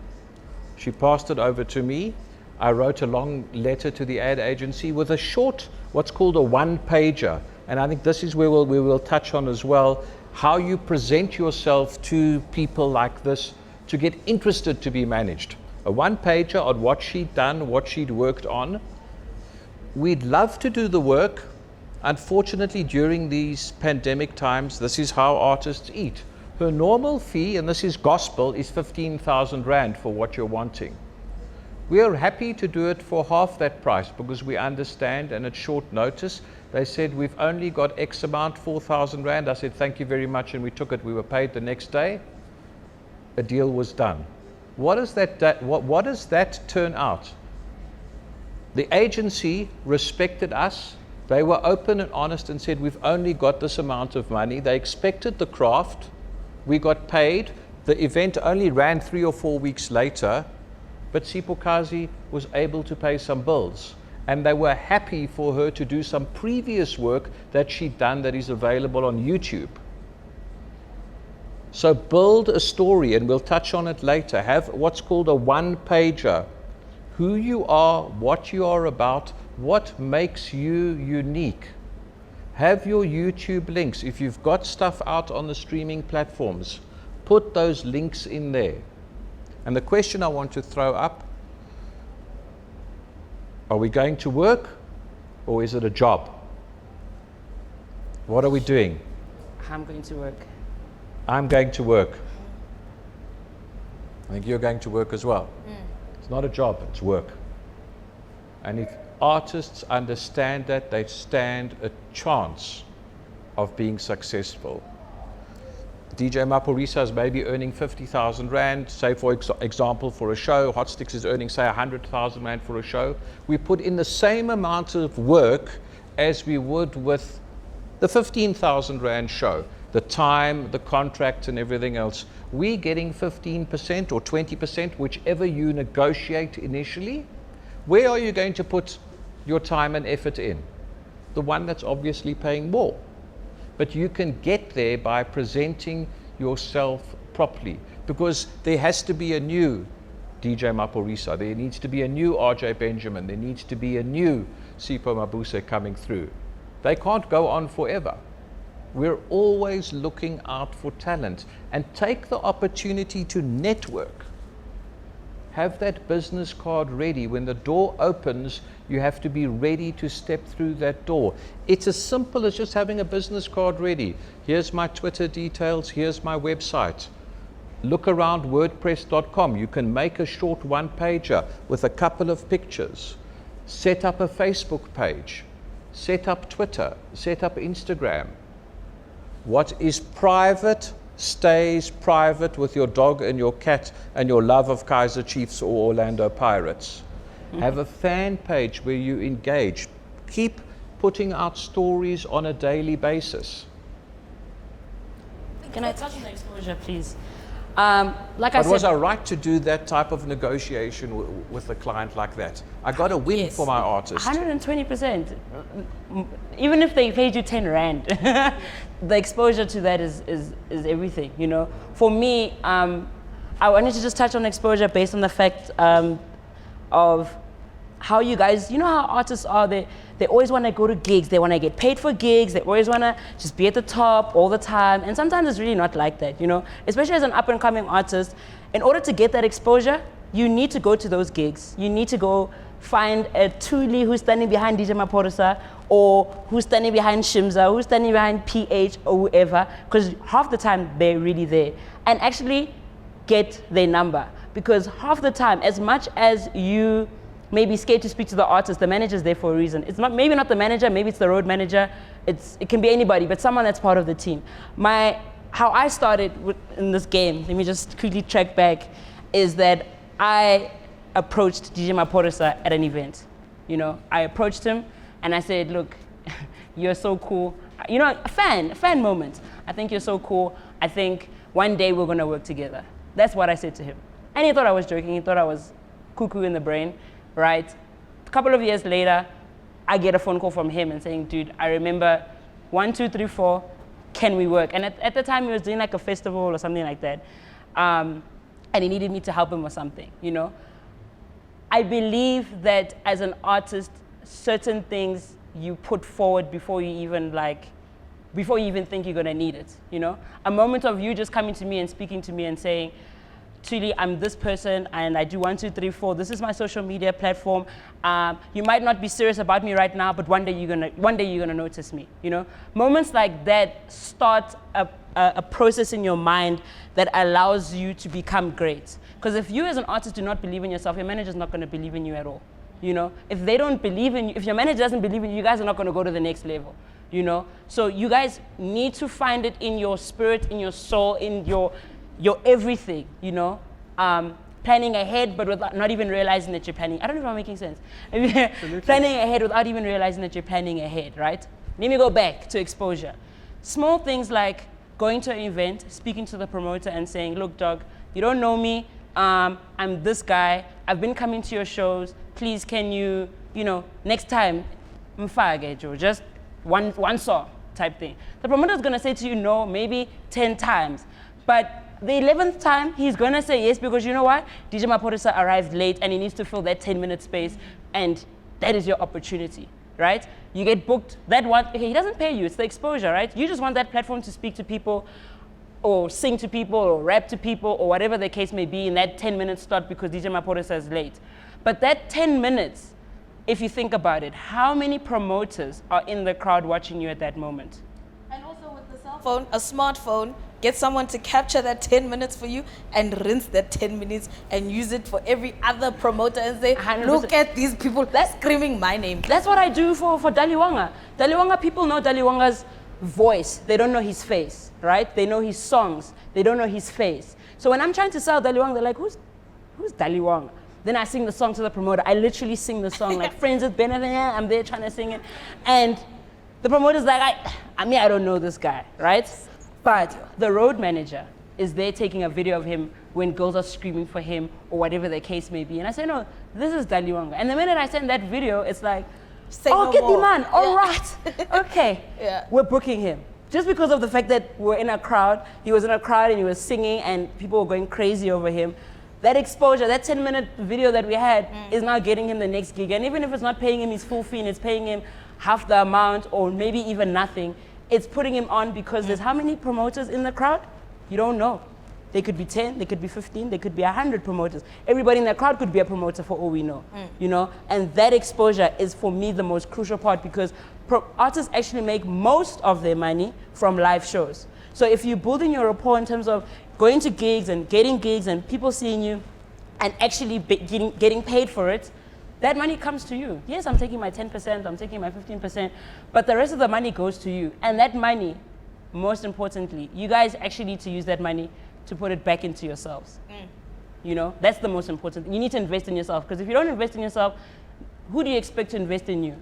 She passed it over to me. I wrote a long letter to the ad agency with a short, what's called a one-pager. And I think this is where we will touch on as well, how you present yourself to people like this to get interested to be managed. A one-pager on what she'd done, what she'd worked on. We'd love to do the work. Unfortunately, during these pandemic times, this is how artists eat. Her normal fee, and this is gospel, is 15,000 Rand for what you're wanting. We are happy to do it for half that price because we understand, and at short notice, they said, we've only got X amount, 4,000 Rand. I said, thank you very much, and we took it. We were paid the next day. A deal was done. What does that turn out? The agency respected us. They were open and honest and said, we've only got this amount of money. They expected the craft. We got paid. The event only ran 3 or 4 weeks later, but Sipho Kazi was able to pay some bills. And they were happy for her to do some previous work that she'd done that is available on YouTube. So build a story, and we'll touch on it later. Have what's called a one-pager. Who you are, what you are about, what makes you unique. Have your YouTube links. If you've got stuff out on the streaming platforms, put those links in there. And the question I want to throw up, are we going to work or is it a job? What are we doing? I'm going to work. I'm going to work. I think you're going to work as well. It's not a job, it's work. And if artists understand that, they stand a chance of being successful. DJ Maphorisa is maybe earning 50,000 Rand, say for example for a show. Hotstix is earning say 100,000 Rand for a show. We put in the same amount of work as we would with the 15,000 Rand show. The time, the contract and everything else. We getting 15% or 20%, whichever you negotiate initially. Where are you going to put your time and effort in? The one that's obviously paying more. But you can get there by presenting yourself properly, because there has to be a new DJ Maphorisa, there needs to be a new RJ Benjamin, there needs to be a new Sipho Mabuse coming through. They can't go on forever. We're always looking out for talent, and take the opportunity to network. Have that business card ready. When the door opens, you have to be ready to step through that door. It's as simple as just having a business card ready. Here's my Twitter details, here's my website. Look around WordPress.com. You can make a short one-pager with a couple of pictures. Set up a Facebook page. Set up Twitter. Set up Instagram. What is private stays private, with your dog and your cat and your love of Kaizer Chiefs or Orlando Pirates. Have a fan page where you engage. Keep putting out stories on a daily basis. Can I touch on the exposure, please? Was I right to do that type of negotiation with a client like that? I got a win for my artist. 120%. Even if they paid you 10 Rand, the exposure to that is everything, you know. For me, I wanted to just touch on exposure based on the fact of how you guys, you know how artists are, they always want to go to gigs, they want to get paid for gigs, they always want to just be at the top all the time, and sometimes it's really not like that, you know. Especially as an up-and-coming artist, in order to get that exposure, you need to go to those gigs. You need to go find a Thuli who's standing behind DJ Maphorisa, or who's standing behind Shimza, who's standing behind PH or whoever, because half the time they're really there, and actually get their number. Because half the time, as much as you may be scared to speak to the artist, the manager's there for a reason. It's not, maybe not the manager, maybe it's the road manager, it can be anybody, but someone that's part of the team. How I started in this game, let me just quickly track back, is that I approached DJ Maphorisa at an event. You know, I approached him and I said, look, you're so cool. You know, a fan moment. I think you're so cool. I think one day we're gonna work together. That's what I said to him. And he thought I was joking. He thought I was cuckoo in the brain, right? A couple of years later, I get a phone call from him and saying, dude, I remember 1, 2, 3, 4, can we work? And at the time, he was doing like a festival or something like that. And he needed me to help him with something, you know? I believe that as an artist, certain things you put forward before you even think you're gonna need it, you know? A moment of you just coming to me and speaking to me and saying, Thuli, I'm this person and I do 1, 2, 3, 4. This is my social media platform. You might not be serious about me right now, but one day you're gonna notice me. You know, moments like that start a process in your mind that allows you to become great. Because if you as an artist do not believe in yourself, your manager's not gonna believe in you at all. You know, if they don't believe in you, if your manager doesn't believe in you, you guys are not gonna go to the next level. You know, so you guys need to find it in your spirit, in your soul, in your everything, you know, planning ahead, but without not even realizing that you're planning. I don't know if I'm making sense. Planning ahead without even realizing that you're planning ahead, right? Let me go back to exposure. Small things like going to an event, speaking to the promoter and saying, look, dog, you don't know me. I'm this guy. I've been coming to your shows. Please, can you, you know, next time, just one song type thing. The promoter's gonna say to you no, maybe 10 times. But the 11th time, he's gonna say yes because you know what? DJ Maphorisa arrived late and he needs to fill that 10-minute space, and that is your opportunity, right? You get booked, that one, okay, he doesn't pay you, it's the exposure, right? You just want that platform to speak to people or sing to people or rap to people or whatever the case may be in that 10-minute slot because DJ Maphorisa is late. But that 10 minutes, if you think about it, how many promoters are in the crowd watching you at that moment? And also with the cell phone, a smartphone, get someone to capture that 10 minutes for you and rinse that 10 minutes and use it for every other promoter and say, 100%. Look at these people screaming my name. That's what I do for Daliwanga. Daliwanga, people know Daliwanga's voice. They don't know his face, right? They know his songs. They don't know his face. So when I'm trying to sell Daliwanga, they're like, who's Daliwanga? Then I sing the song to the promoter. I literally sing the song like Friends with Benefit. I'm there trying to sing it. And the promoter's like, I don't know this guy, right? But the road manager is there taking a video of him when girls are screaming for him or whatever the case may be. And I say, no, this is Daliwanga. And the minute I send that video, it's like, get the man, all right. Okay, we're booking him. Just because of the fact that we're in a crowd, he was in a crowd and he was singing and people were going crazy over him. That exposure, that 10-minute video that we had is now getting him the next gig. And even if it's not paying him his full fee and it's paying him half the amount or maybe even nothing, it's putting him on because there's how many promoters in the crowd? You don't know. They could be 10, they could be 15, they could be 100 promoters. Everybody in that crowd could be a promoter for all we know, you know? And that exposure is for me the most crucial part because artists actually make most of their money from live shows. So if you're building your rapport in terms of going to gigs and getting gigs and people seeing you and actually getting paid for it, that money comes to you. Yes, I'm taking my 10%, I'm taking my 15%, but the rest of the money goes to you. And that money, most importantly, you guys actually need to use that money to put it back into yourselves. You know, that's the most important. You need to invest in yourself because if you don't invest in yourself, who do you expect to invest in you?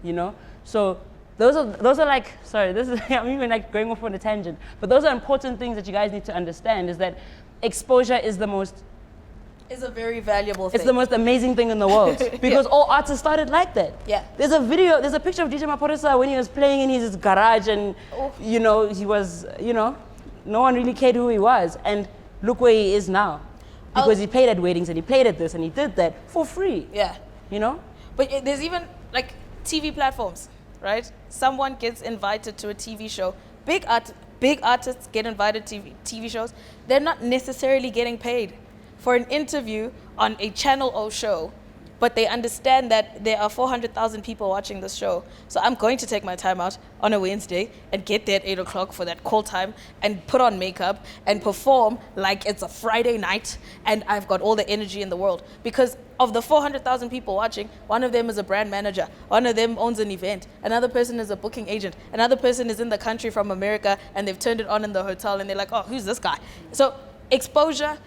You know, so those are like, sorry, this is, I'm even like going off on a tangent, but those are important things that you guys need to understand is that exposure is a very valuable thing. It's the most amazing thing in the world because all artists started like that. Yeah. There's a picture of DJ Maphorisa when he was playing in his garage and, you know, he was, you know, no one really cared who he was. And look where he is now because he played at weddings and he played at this and he did that for free. Yeah. You know? But there's even like TV platforms, right? Someone gets invited to a TV show. Big artists get invited to TV shows. They're not necessarily getting paid for an interview on a Channel O show, but they understand that there are 400,000 people watching this show. So I'm going to take my time out on a Wednesday and get there at 8 o'clock for that call time and put on makeup and perform like it's a Friday night and I've got all the energy in the world. Because of the 400,000 people watching, one of them is a brand manager, one of them owns an event, another person is a booking agent, another person is in the country from America and they've turned it on in the hotel and they're like, oh, who's this guy? So exposure,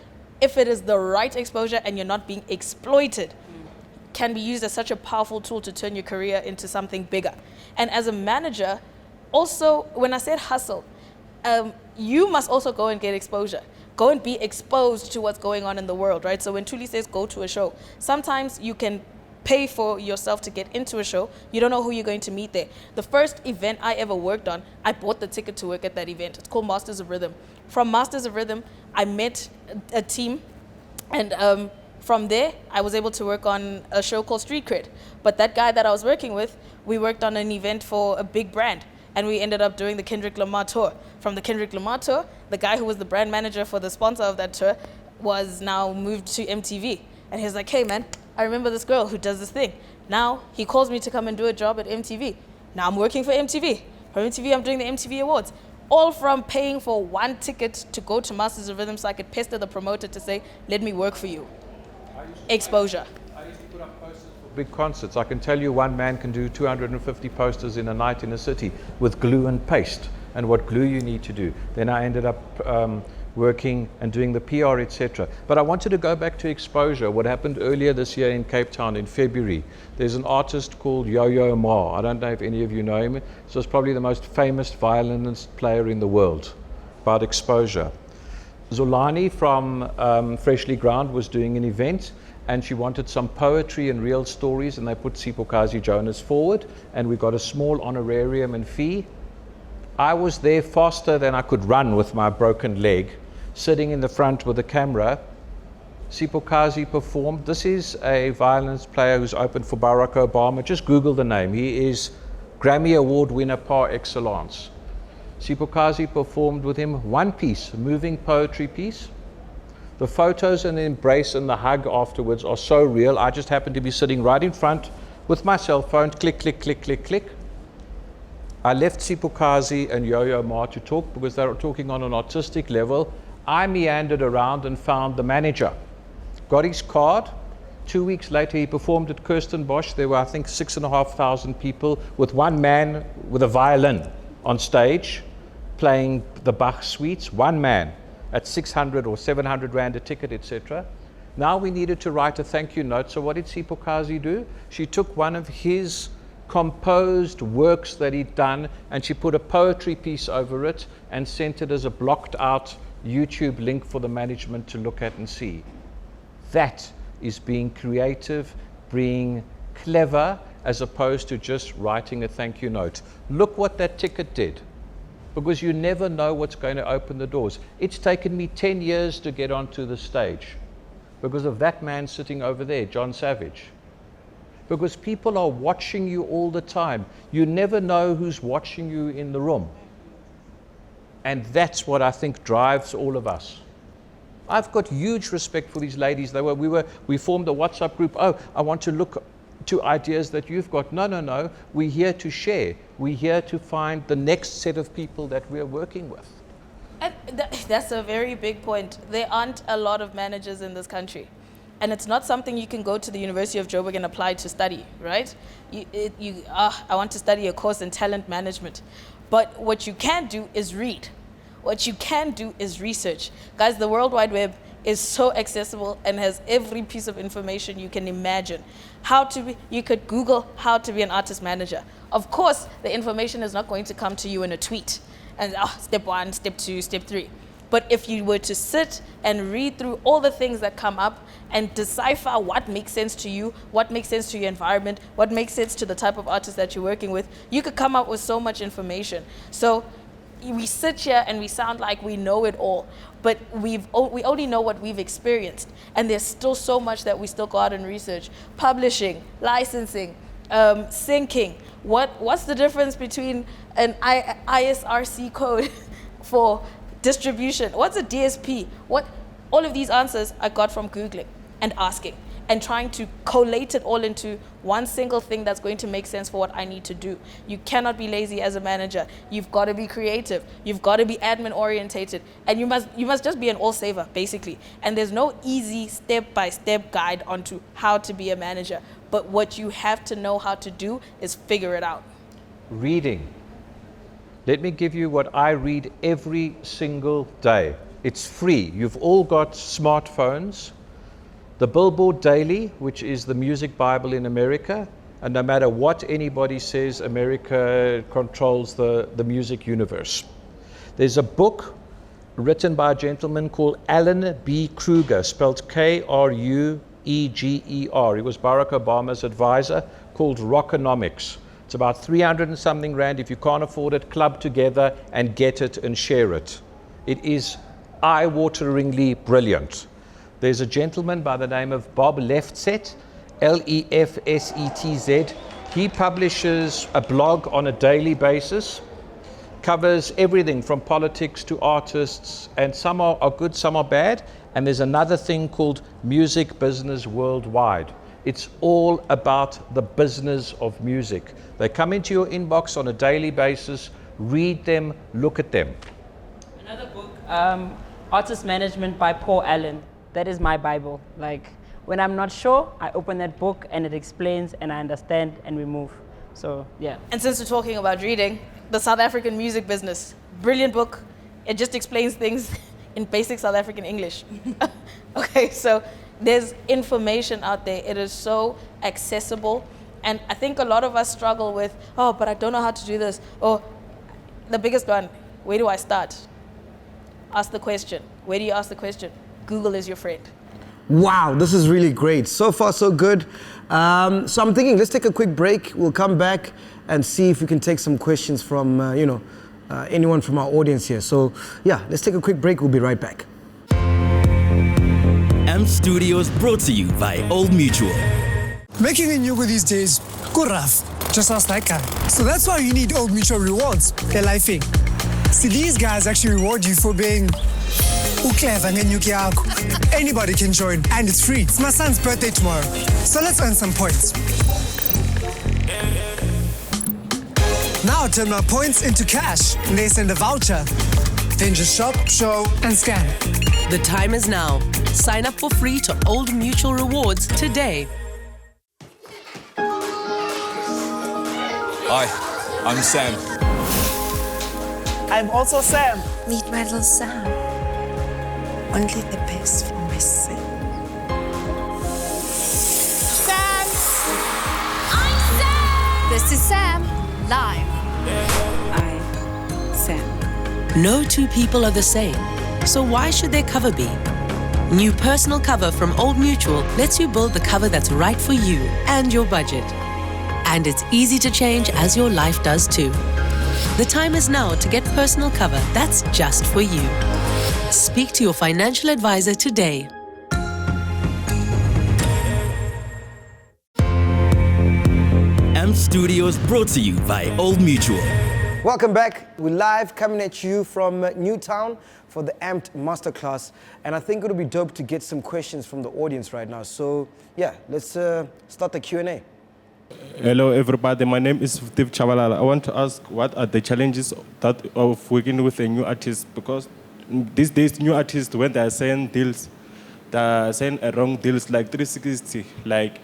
if it is the right exposure and you're not being exploited, can be used as such a powerful tool to turn your career into something bigger. And as a manager, also, when I said hustle, you must also go and get exposure. go and be exposed to what's going on in the world, right? So when Thuli says go to a show, sometimes you can pay for yourself to get into a show. You don't know who you're going to meet there. The first event I ever worked on, I bought the ticket to work at that event. It's called Masters of Rhythm. From Masters of Rhythm, I met a team, and from there, I was able to work on a show called Street Cred. But that guy that I was working with, we worked on an event for a big brand, and we ended up doing the Kendrick Lamar tour. From the Kendrick Lamar tour, the guy who was the brand manager for the sponsor of that tour was now moved to MTV. And he was like, hey man, I remember this girl who does this thing. Now he calls me to come and do a job at MTV. Now I'm working for MTV. For MTV, I'm doing the MTV Awards. All from paying for one ticket to go to Masters of Rhythm so I could pester the promoter to say, let me work for you. Exposure. I used to put up posters for big concerts. I can tell you one man can do 250 posters in a night in a city with glue and paste, and what glue you need to do. Then I ended up working and doing the PR, etc. But I wanted to go back to exposure. What happened earlier this year in Cape Town in February, there's an artist called Yo-Yo Ma. I don't know if any of you know him. So it's probably the most famous violinist player in the world, about exposure. Zolani from Freshly Ground was doing an event, and she wanted some poetry and real stories, and they put Sipho Jonas forward, and we got a small honorarium and fee. I was there faster than I could run with my broken leg, sitting in the front with a camera. Sipho performed. This is a violinist player who's opened for Barack Obama. Just Google the name. He is Grammy Award winner par excellence. Sipho performed with him one piece, a moving poetry piece. The photos and the embrace and the hug afterwards are so real. I just happened to be sitting right in front with my cell phone, click, click, click, click, click. I left Sipho and Yo-Yo Ma to talk because they were talking on an artistic level. I meandered around and found the manager. Got his card. 2 weeks later, he performed at Kirstenbosch. There were, I think, 6,500 people with one man with a violin on stage playing the Bach suites. One man at 600 or 700 Rand a ticket, etc. Now we needed to write a thank you note. So what did Sipho do? She took one of his composed works that he'd done, and she put a poetry piece over it and sent it as a blocked out YouTube link for the management to look at and see. That is being creative, being clever, as opposed to just writing a thank you note. Look what that ticket did, because you never know what's going to open the doors. It's taken me 10 years to get onto the stage because of that man sitting over there, John Savage. Because people are watching you all the time. You never know who's watching you in the room. And that's what I think drives all of us. I've got huge respect for these ladies. We formed a WhatsApp group. Oh, I want to look to ideas that you've got. No. We're here to share. We're here to find the next set of people that we're working with. And that's a very big point. There aren't a lot of managers in this country. And it's not something you can go to the University of Joburg and apply to study, right? I want to study a course in talent management. But what you can do is read. What you can do is research. Guys, the World Wide Web is so accessible and has every piece of information you can imagine. You could Google how to be an artist manager. Of course, the information is not going to come to you in a tweet. And step 1, step 2, step 3. But if you were to sit and read through all the things that come up and decipher what makes sense to you, what makes sense to your environment, what makes sense to the type of artist that you're working with, you could come up with so much information. So we sit here and we sound like we know it all, but we only know what we've experienced. And there's still so much that we still go out and research. Publishing, licensing, syncing. What's the difference between an ISRC code for distribution? What's a DSP? All of these answers I got from Googling and asking and trying to collate it all into one single thing that's going to make sense for what I need to do. You cannot be lazy as a manager. You've got to be creative. You've got to be admin orientated, and you must just be an all saver basically. And there's no easy step-by-step guide onto how to be a manager. But what you have to know how to do is figure it out. Reading. Let me give you what I read every single day. It's free. You've all got smartphones. The Billboard Daily, which is the music Bible in America, and no matter what anybody says, America controls the music universe. There's a book written by a gentleman called Alan B. Kruger, spelled Krueger. He was Barack Obama's advisor, called Rockonomics. It's about 300 and something rand. If you can't afford it, club together and get it and share it. It is eye-wateringly brilliant. There's a gentleman by the name of Bob Leftset, Lefsetz. He publishes a blog on a daily basis, covers everything from politics to artists, and some are good, some are bad. And there's another thing called Music Business Worldwide. It's all about the business of music. They come into your inbox on a daily basis, read them, look at them. Another book, Artist Management by Paul Allen. That is my Bible. Like, when I'm not sure, I open that book and it explains and I understand and we move. So, yeah. And since we're talking about reading, the South African Music Business, brilliant book. It just explains things in basic South African English. Okay, so there's information out there. It is so accessible. And I think a lot of us struggle with, oh, but I don't know how to do this. Or the biggest one, where do I start? Ask the question. Where do you ask the question? Google is your friend. Wow, this is really great. So far, so good. So I'm thinking, let's take a quick break. We'll come back and see if we can take some questions from, anyone from our audience here. So, yeah, let's take a quick break. We'll be right back. AMP Studios brought to you by Old Mutual. Making a nyugu these days, go rough. Just ask that guy. So that's why you need Old Mutual rewards. They're lifing. See, these guys actually reward you for being ukleva ngenyuki yakho. Anybody can join, and it's free. It's my son's birthday tomorrow, so let's earn some points. Now turn my points into cash, and they send a voucher. Then just shop, show, and scan. The time is now. Sign up for free to Old Mutual Rewards today. Hi, I'm Sam. I'm also Sam. Meet my little Sam. Only the best for my son. Sam! I'm Sam! This is Sam, live. I'm Sam. No two people are the same, so why should their cover be? New personal cover from Old Mutual lets you build the cover that's right for you and your budget. And it's easy to change as your life does too. The time is now to get personal cover that's just for you. Speak to your financial advisor today. AMP Studios brought to you by Old Mutual. Welcome back. We're live coming at you from Newtown for the AMPD Masterclass. And I think it'll be dope to get some questions from the audience right now. So, yeah, let's start the Q&A. Hello, everybody. My name is Steve Chabalala. I want to ask, what are the challenges of working with a new artist? Because these days, new artists, when they sign deals, they sign wrong deals like 360, like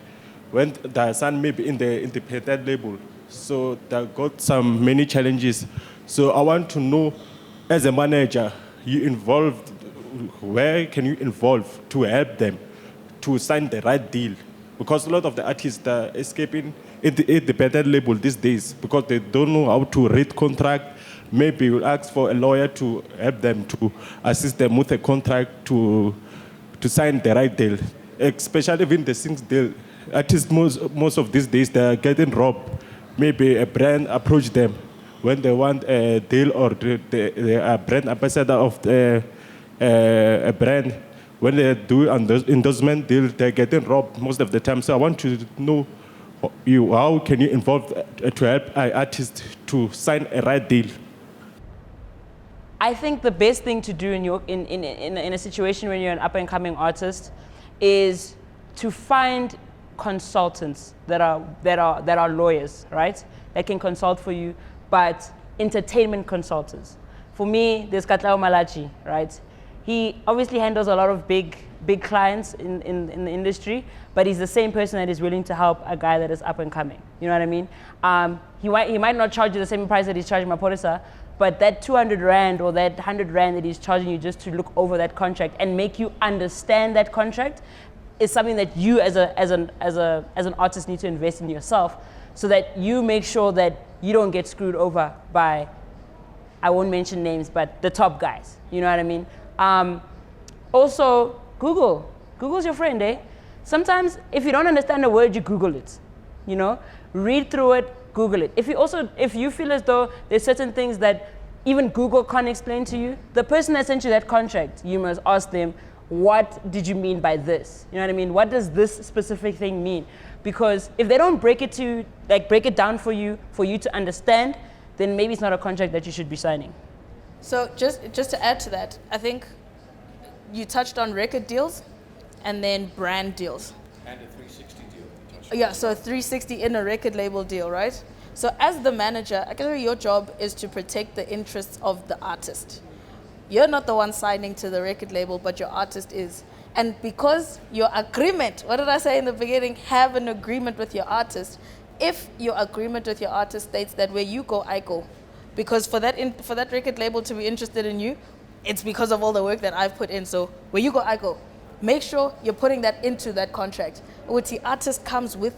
when they sign maybe in the independent label. So they got many challenges. So I want to know, as a manager, where can you involve to help them to sign the right deal? Because a lot of the artists are escaping the independent label these days because they don't know how to read contract. Maybe you'll ask for a lawyer to help them, to assist them with a contract to sign the right deal. Especially when the sings deal, artists most of these days, they're getting robbed. Maybe a brand approach them when they want a deal, or they are brand ambassador of a brand. When they do endorsement deal, they're getting robbed most of the time. So I want to know how can you involve to help artists to sign a right deal? I think the best thing to do in a situation when you're an up-and-coming artist is to find consultants that are lawyers, right? That can consult for you, but entertainment consultants. For me, there's Katlao Malachi, right? He obviously handles a lot of big clients in the industry, but he's the same person that is willing to help a guy that is up and coming. You know what I mean? He might not charge you the same price that he's charging Maphorisa, but that 200 Rand or that 100 Rand that he's charging you just to look over that contract and make you understand that contract is something that you as an artist need to invest in yourself, so that you make sure that you don't get screwed over by I won't mention names, but the top guys, you know what I mean? Also, Google. Google's your friend, eh? Sometimes if you don't understand a word, you Google it, you know? Read through it, Google it. If you feel as though there's certain things that even Google can't explain to you, the person that sent you that contract, you must ask them, what did you mean by this? You know what I mean? What does this specific thing mean? Because if they don't break it down for you to understand, then maybe it's not a contract that you should be signing. So just to add to that, I think you touched on record deals and then brand deals. And a 360 deal. Yeah, so a 360 in a record label deal, right? So as the manager, I guess your job is to protect the interests of the artist. You're not the one signing to the record label, but your artist is. And because your agreement, what did I say in the beginning? Have an agreement with your artist. If your agreement with your artist states that where you go, I go. Because for that record label to be interested in you, it's because of all the work that I've put in. So where you go, I go. Make sure you're putting that into that contract. Which the artist comes with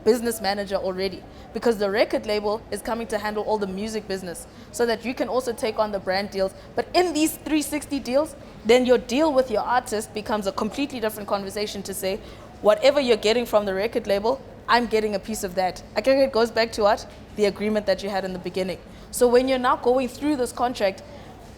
business manager already, because the record label is coming to handle all the music business so that you can also take on the brand deals. But in these 360 deals, then your deal with your artist becomes a completely different conversation to say, whatever you're getting from the record label, I'm getting a piece of that. I think it goes back to what? The agreement that you had in the beginning. So when you're now going through this contract,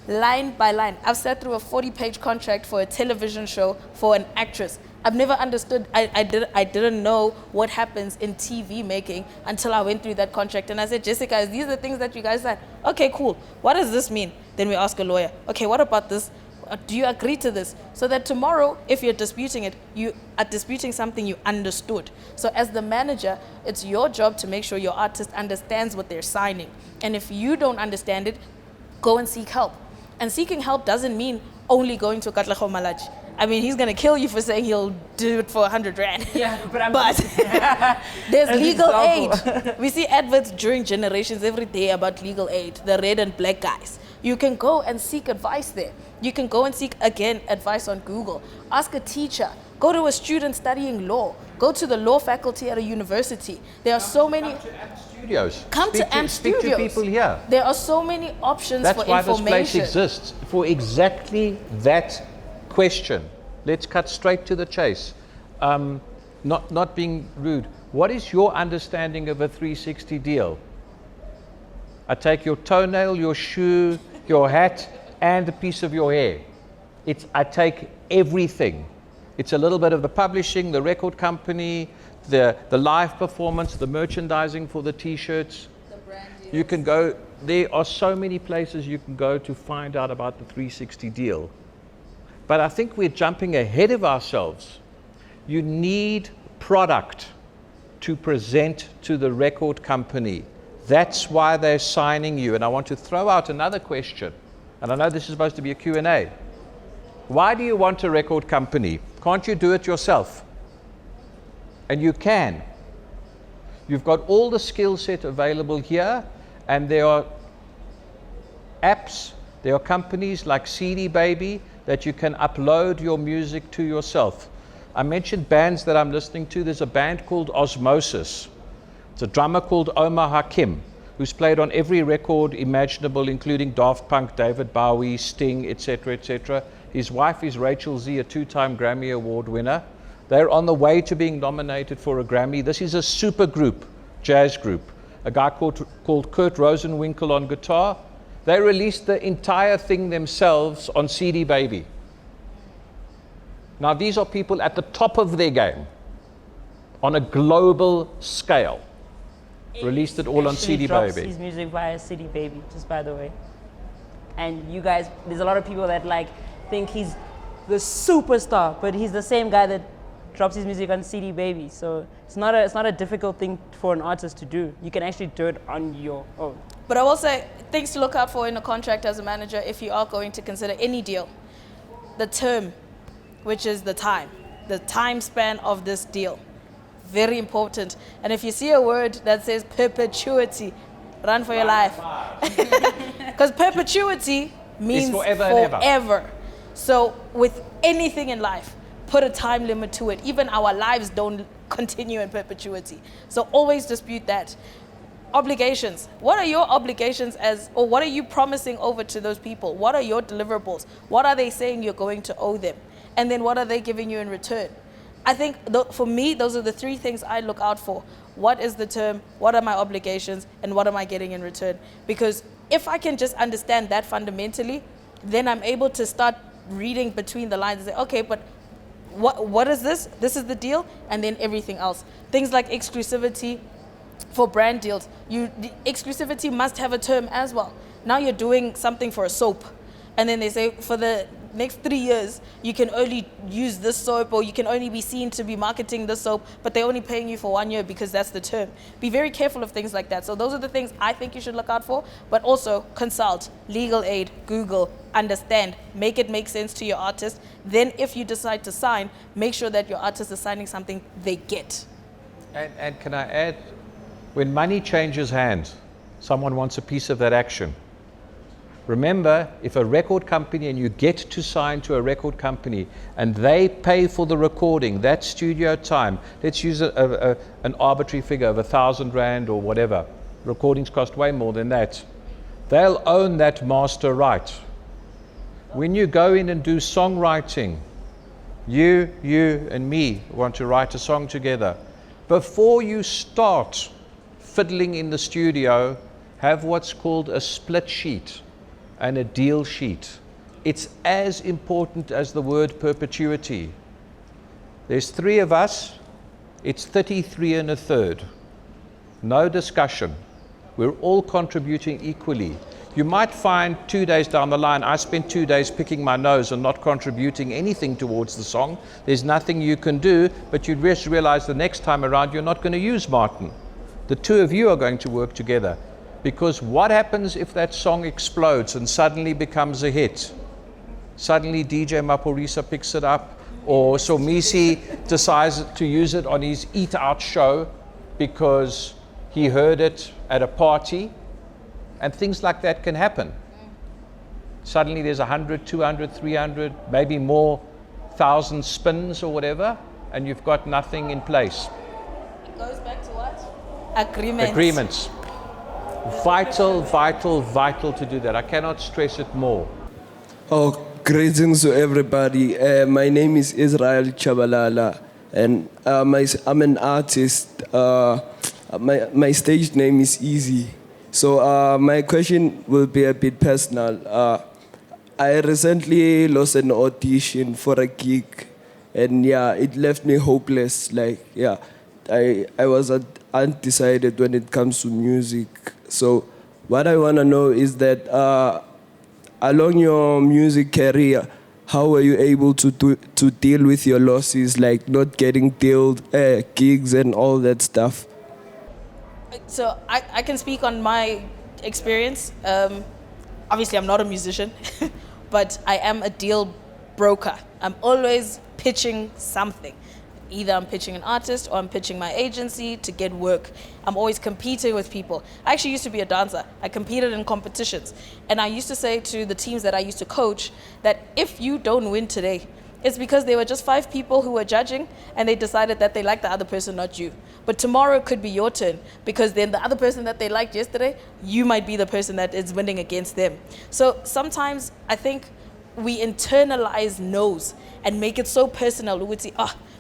line by line, I've sat through a 40-page contract for a television show for an actress. I've never understood, I didn't know what happens in TV making until I went through that contract. And I said, Jessica, these are the things that you guys said. Okay, cool. What does this mean? Then we ask a lawyer. Okay, what about this? Do you agree to this? So that tomorrow, if you're disputing it, you are disputing something you understood. So as the manager, it's your job to make sure your artist understands what they're signing. And if you don't understand it, go and seek help. And seeking help doesn't mean only going to Katlego Malachi. I mean, he's going to kill you for saying he'll do it for 100 rand. Yeah, but there's legal aid. We see adverts during Generations every day about legal aid, the red and black guys. You can go and seek advice there. You can go and seek, again, advice on Google. Ask a teacher. Go to a student studying law. Go to the law faculty at a university. There are so many... Come to AMP Studios. Come to AMP Studios. Speak to people here. There are so many options for information. That's why this place exists, for exactly that question. Let's cut straight to the chase. Not being rude. What is your understanding of a 360 deal? I take your toenail, your shoe, your hat, and a piece of your hair. I take everything. It's a little bit of the publishing, the record company, the live performance, the merchandising for the t-shirts. The brand deals. You can go, there are so many places you can go to find out about the 360 deal. But I think we're jumping ahead of ourselves. You need product to present to the record company. That's why they're signing you. And I want to throw out another question. And I know this is supposed to be a Q&A. Why do you want a record company? Can't you do it yourself? And you can. You've got all the skill set available here, and there are apps, there are companies like CD Baby that you can upload your music to yourself. I mentioned bands that I'm listening to. There's a band called Osmosis. It's a drummer called Omar Hakim, who's played on every record imaginable, including Daft Punk, David Bowie, Sting, etc., etc. His wife is Rachel Z, a 2-time Grammy Award winner. They're on the way to being nominated for a Grammy. This is a super group, jazz group. A guy called Kurt Rosenwinkel on guitar. They released the entire thing themselves on CD Baby. Now, these are people at the top of their game on a global scale. Released it all on CD drops Baby. His music via CD Baby, just by the way. And you guys, there's a lot of people that think he's the superstar, but he's the same guy that drops his music on CD Baby. So it's not a difficult thing for an artist to do. You can actually do it on your own. But I will say, things to look out for in a contract as a manager if you are going to consider any deal. The term, which is the time span of this deal. Very important. And if you see a word that says perpetuity, run for your life. Because perpetuity means forever and ever. So with anything in life, put a time limit to it. Even our lives don't continue in perpetuity. So always dispute that. Obligations. What are your obligations or what are you promising over to those people? What are your deliverables? What are they saying you're going to owe them? And then what are they giving you in return? I think for me, those are the three things I look out for. What is the term? What are my obligations? And what am I getting in return? Because if I can just understand that fundamentally, then I'm able to start reading between the lines and say, okay, but what is this? This is the deal, and then everything else. Things like exclusivity for brand deals. The exclusivity must have a term as well. Now you're doing something for a soap, and then they say for the next 3 years you can only use this soap, or you can only be seen to be marketing this soap, but they're only paying you for 1 year because that's the term. Be very careful of things like that. So those are the things I think you should look out for, but also consult, legal aid, Google, understand, make it make sense to your artist. Then if you decide to sign, make sure that your artist is signing something they get. And can I add, when money changes hands, someone wants a piece of that action. Remember, if a record company, and you get to sign to a record company, and they pay for the recording, that studio time, let's use an arbitrary figure of 1,000 Rand or whatever. Recordings cost way more than that. They'll own that master right. When you go in and do songwriting, you and me want to write a song together. Before you start fiddling in the studio, have what's called a split sheet and a deal sheet. It's as important as the word perpetuity. There's 3 of us, it's 33 1/3. No discussion. We're all contributing equally. You might find 2 days down the line, I spent 2 days picking my nose and not contributing anything towards the song. There's nothing you can do, but you just realize the next time around you're not going to use Martin. The 2 of you are going to work together. Because what happens if that song explodes and suddenly becomes a hit? Suddenly DJ Maphorisa picks it up, or Somisi decides to use it on his Eat Out show because he heard it at a party, and things like that can happen. Suddenly there's 100, 200, 300, maybe more, 1,000 spins or whatever, and you've got nothing in place. It goes back to what? Agreements. Agreements. Vital, vital, vital to do that. I cannot stress it more. Oh, greetings to everybody. My name is Israel Chabalala, and I'm an artist. My stage name is Easy. So my question will be a bit personal. I recently lost an audition for a gig, and yeah, it left me hopeless. Like, yeah, I was undecided when it comes to music. So what I want to know is that along your music career, how were you able to deal with your losses, like not getting gigs and all that stuff? So I can speak on my experience. Obviously, I'm not a musician, but I am a deal broker. I'm always pitching something. Either I'm pitching an artist or I'm pitching my agency to get work. I'm always competing with people. I actually used to be a dancer. I competed in competitions. And I used to say to the teams that I used to coach that if you don't win today, it's because there were just 5 people who were judging and they decided that they liked the other person, not you. But tomorrow could be your turn, because then the other person that they liked yesterday, you might be the person that is winning against them. So sometimes I think we internalize no's and make it so personal. We would say,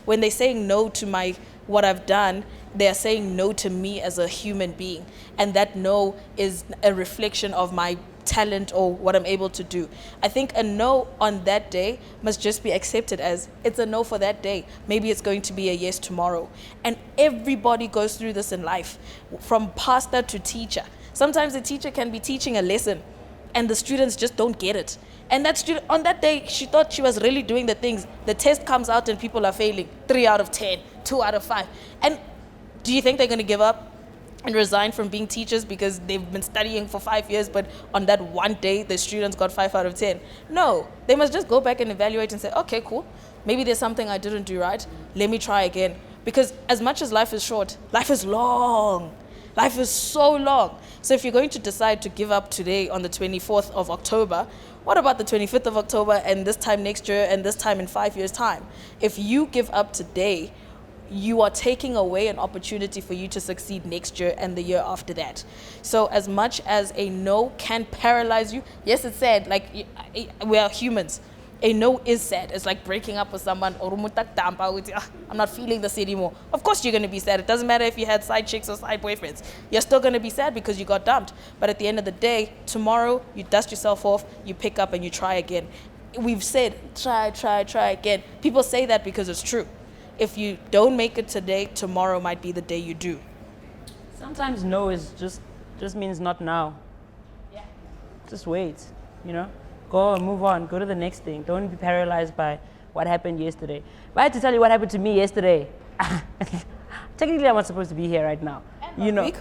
when they're saying no to what I've done, they're saying no to me as a human being. And that no is a reflection of my talent or what I'm able to do. I think a no on that day must just be accepted as it's a no for that day. Maybe it's going to be a yes tomorrow. And everybody goes through this in life, from pastor to teacher. Sometimes the teacher can be teaching a lesson and the students just don't get it. And that student, on that day, she thought she was really doing the things. The test comes out and people are failing. 3 out of 10, 2 out of 5. And do you think they're going to give up and resign from being teachers because they've been studying for 5 years, but on that one day, the students got 5 out of 10? No, they must just go back and evaluate and say, okay, cool. Maybe there's something I didn't do right. Let me try again. Because as much as life is short, life is long. Life is so long. So if you're going to decide to give up today on the 24th of October, what about the 25th of October and this time next year and this time in 5 years' time? If you give up today, you are taking away an opportunity for you to succeed next year and the year after that. So as much as a no can paralyze you, yes, it's sad, like we are humans. A no is sad. It's like breaking up with someone. I'm not feeling this anymore. Of course you're going to be sad. It doesn't matter if you had side chicks or side boyfriends. You're still going to be sad because you got dumped. But at the end of the day, tomorrow you dust yourself off, you pick up and you try again. We've said try again. People say that because it's true. If you don't make it today, tomorrow might be the day you do. Sometimes no is just means not now. Yeah. Just wait, you know? Go and move on. Go to the next thing. Don't be paralyzed by what happened yesterday. If I had to tell you what happened to me yesterday, technically I'm not supposed to be here right now. And last week.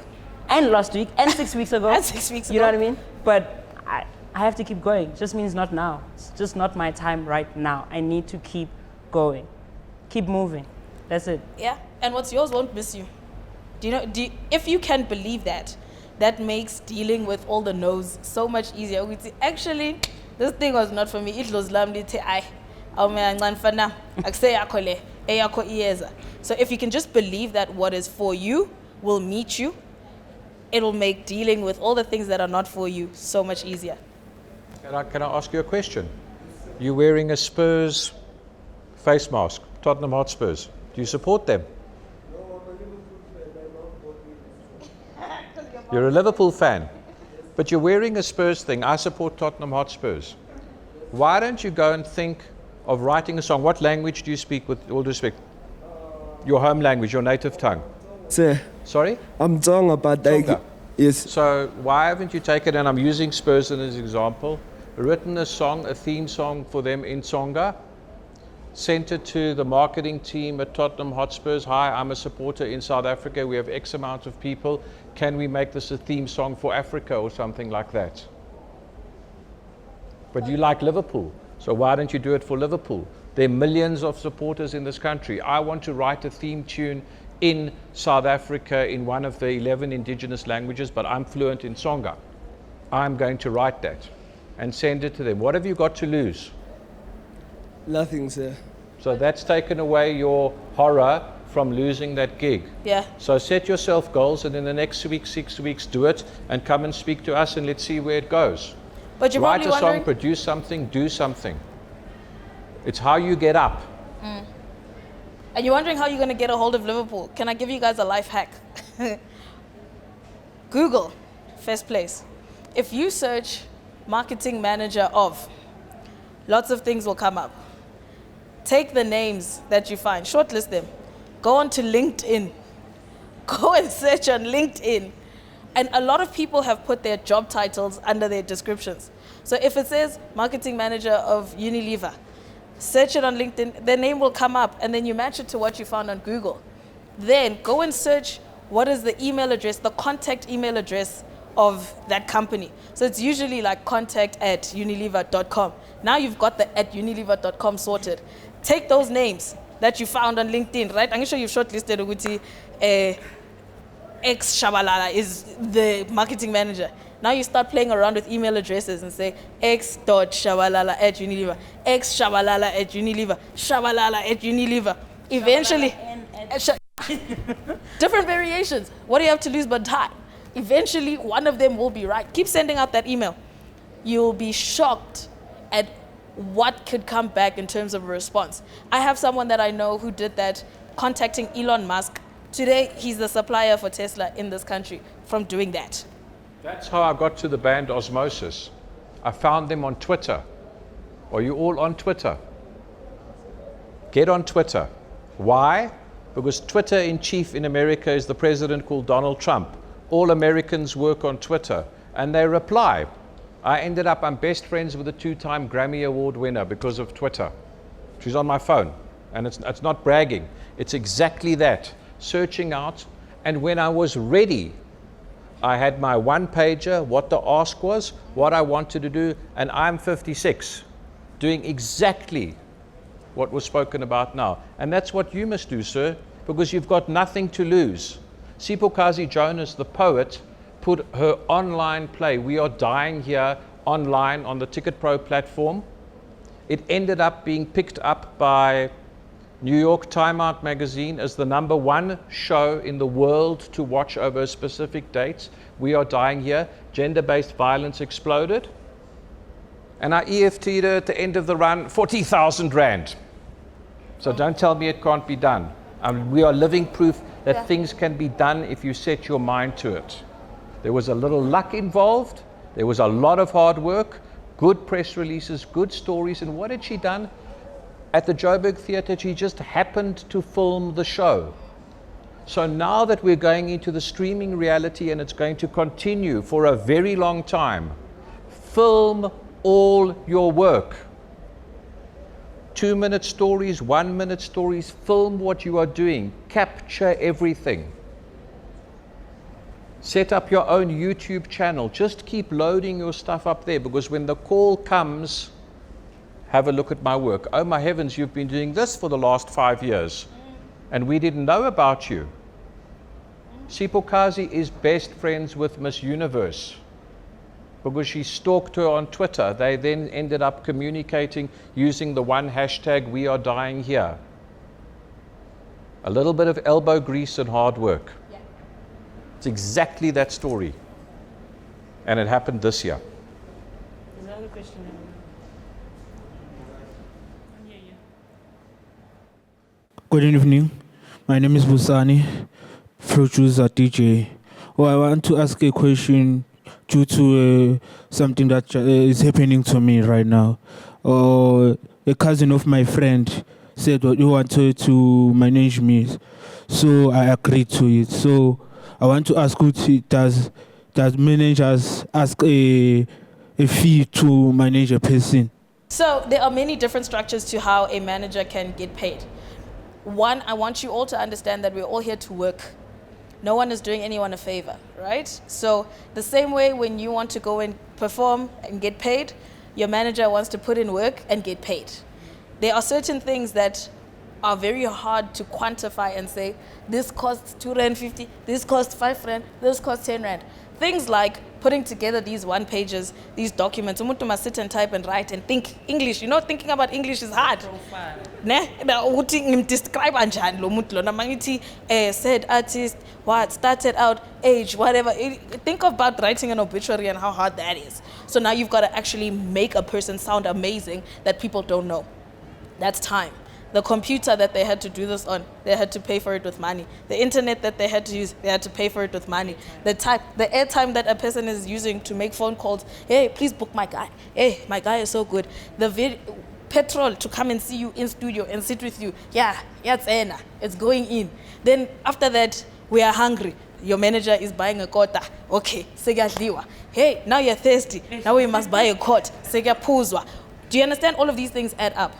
And last week. And 6 weeks ago. And 6 weeks ago. You know what I mean? But I have to keep going. It just means not now. It's just not my time right now. I need to keep going. Keep moving. That's it. Yeah. And what's yours won't miss you. If you can believe that, that makes dealing with all the no's so much easier. Actually, this thing was not for me. It was lamli te I. So if you can just believe that what is for you will meet you, it'll make dealing with all the things that are not for you so much easier. Can I ask you a question? You're wearing a Spurs face mask, Tottenham Hotspurs. Do you support them? You're a Liverpool fan, but you're wearing a Spurs thing. I support Tottenham Hotspurs. Why don't you go and think of writing a song? What language do you speak, with all due respect? Your home language, your native tongue? Sir, sorry? I'm Tsonga, but yes. So why haven't you taken, and I'm using Spurs as an example, written a song, a theme song for them in Tsonga, sent it to the marketing team at Tottenham Hotspurs. Hi, I'm a supporter in South Africa. We have X amount of people. Can we make this a theme song for Africa or something like that? But you like Liverpool, so why don't you do it for Liverpool? There are millions of supporters in this country. I want to write a theme tune in South Africa in one of the 11 indigenous languages, but I'm fluent in Tsonga. I'm going to write that and send it to them. What have you got to lose? Nothing, sir. So that's taken away your horror from losing that gig. Yeah. So set yourself goals, and in the next week, 6 weeks, do it and come and speak to us, and let's see where it goes. But you're write a probably song, produce something, do something. It's how you get up. And you're wondering how you're going to get a hold of Liverpool. Can I give you guys a life hack? Google, first place. If you search marketing manager of, lots of things will come up. Take the names that you find, shortlist them. Go on to LinkedIn. Go and search on LinkedIn. And a lot of people have put their job titles under their descriptions. So if it says marketing manager of Unilever, search it on LinkedIn, their name will come up, and then you match it to what you found on Google. Then go and search what is the email address, the contact email address of that company. So it's usually like contact@unilever.com. Now you've got the @unilever.com sorted. Take those names that you found on LinkedIn, right? I'm sure you've shortlisted Uguti, X Shabalala is the marketing manager. Now you start playing around with email addresses and say x.shabalala@Unilever, x.shabalala@Unilever, shabalala@Unilever. Eventually, different variations. What do you have to lose but time? Eventually, one of them will be right. Keep sending out that email. You'll be shocked at what could come back in terms of a response. I have someone that I know who did that, contacting Elon Musk. Today, he's the supplier for Tesla in this country from doing that. That's how I got to the band Osmosis. I found them on Twitter. Are you all on Twitter? Get on Twitter. Why? Because Twitter in chief in America is the president called Donald Trump. All Americans work on Twitter, and they reply. I'm best friends with a 2-time Grammy Award winner because of Twitter. She's on my phone, and it's not bragging. It's exactly that, searching out. And when I was ready, I had my one-pager, what the ask was, what I wanted to do, and I'm 56, doing exactly what was spoken about now. And that's what you must do, sir, because you've got nothing to lose. Sipho Jonas, the poet, put her online play, We Are Dying Here, online on the Ticket Pro platform. It ended up being picked up by New York Time Out magazine as the #1 show in the world to watch over specific dates. We Are Dying Here. Gender-based violence exploded. And I EFT'd her at the end of the run, 40,000 Rand. So don't tell me it can't be done. We are living proof that things can be done if you set your mind to it. There was a little luck involved. There was a lot of hard work, good press releases, good stories. And what had she done? At the Joburg Theatre, she just happened to film the show. So now that we're going into the streaming reality and it's going to continue for a very long time, film all your work. 2-minute stories, 1-minute stories, film what you are doing, capture everything. Set up your own YouTube channel, just keep loading your stuff up there, because when the call comes, have a look at my work. Oh my heavens, you've been doing this for the last 5 years and we didn't know about you. Sipho is best friends with Miss Universe because she stalked her on Twitter. They then ended up communicating using the one hashtag, We Are Dying Here. A little bit of elbow grease and hard work. Yeah. It's exactly that story. And it happened this year. There's another question. Good evening. My name is Busani, producer DJ. I want to ask a question due to something that is happening to me right now. A cousin of my friend said he wanted to manage me, so I agreed to it. So I want to ask you, does managers ask a fee to manage a person? So there are many different structures to how a manager can get paid. One, I want you all to understand that we're all here to work. No one is doing anyone a favor, right? So the same way when you want to go and perform and get paid, your manager wants to put in work and get paid. There are certain things that are very hard to quantify and say, this costs 2 Rand 50, this costs 5 Rand, this costs 10 Rand. Things like putting together these one pages, these documents. Umuntu must sit and type and write and think English. You know, thinking about English is hard. Describe said artist, what started out, age, whatever. Think about writing an obituary and how hard that is. So now you've got to actually make a person sound amazing that people don't know. That's time. The computer that they had to do this on, they had to pay for it with money. The internet that they had to use, they had to pay for it with money. The airtime that a person is using to make phone calls, hey, please book my guy. Hey, my guy is so good. The petrol to come and see you in studio and sit with you. It's going in. Then after that, we are hungry. Your manager is buying a quota. Okay, segaliwa. Hey, now you're thirsty. Now we must buy a quart. Segapuzwa. Do you understand? All of these things add up.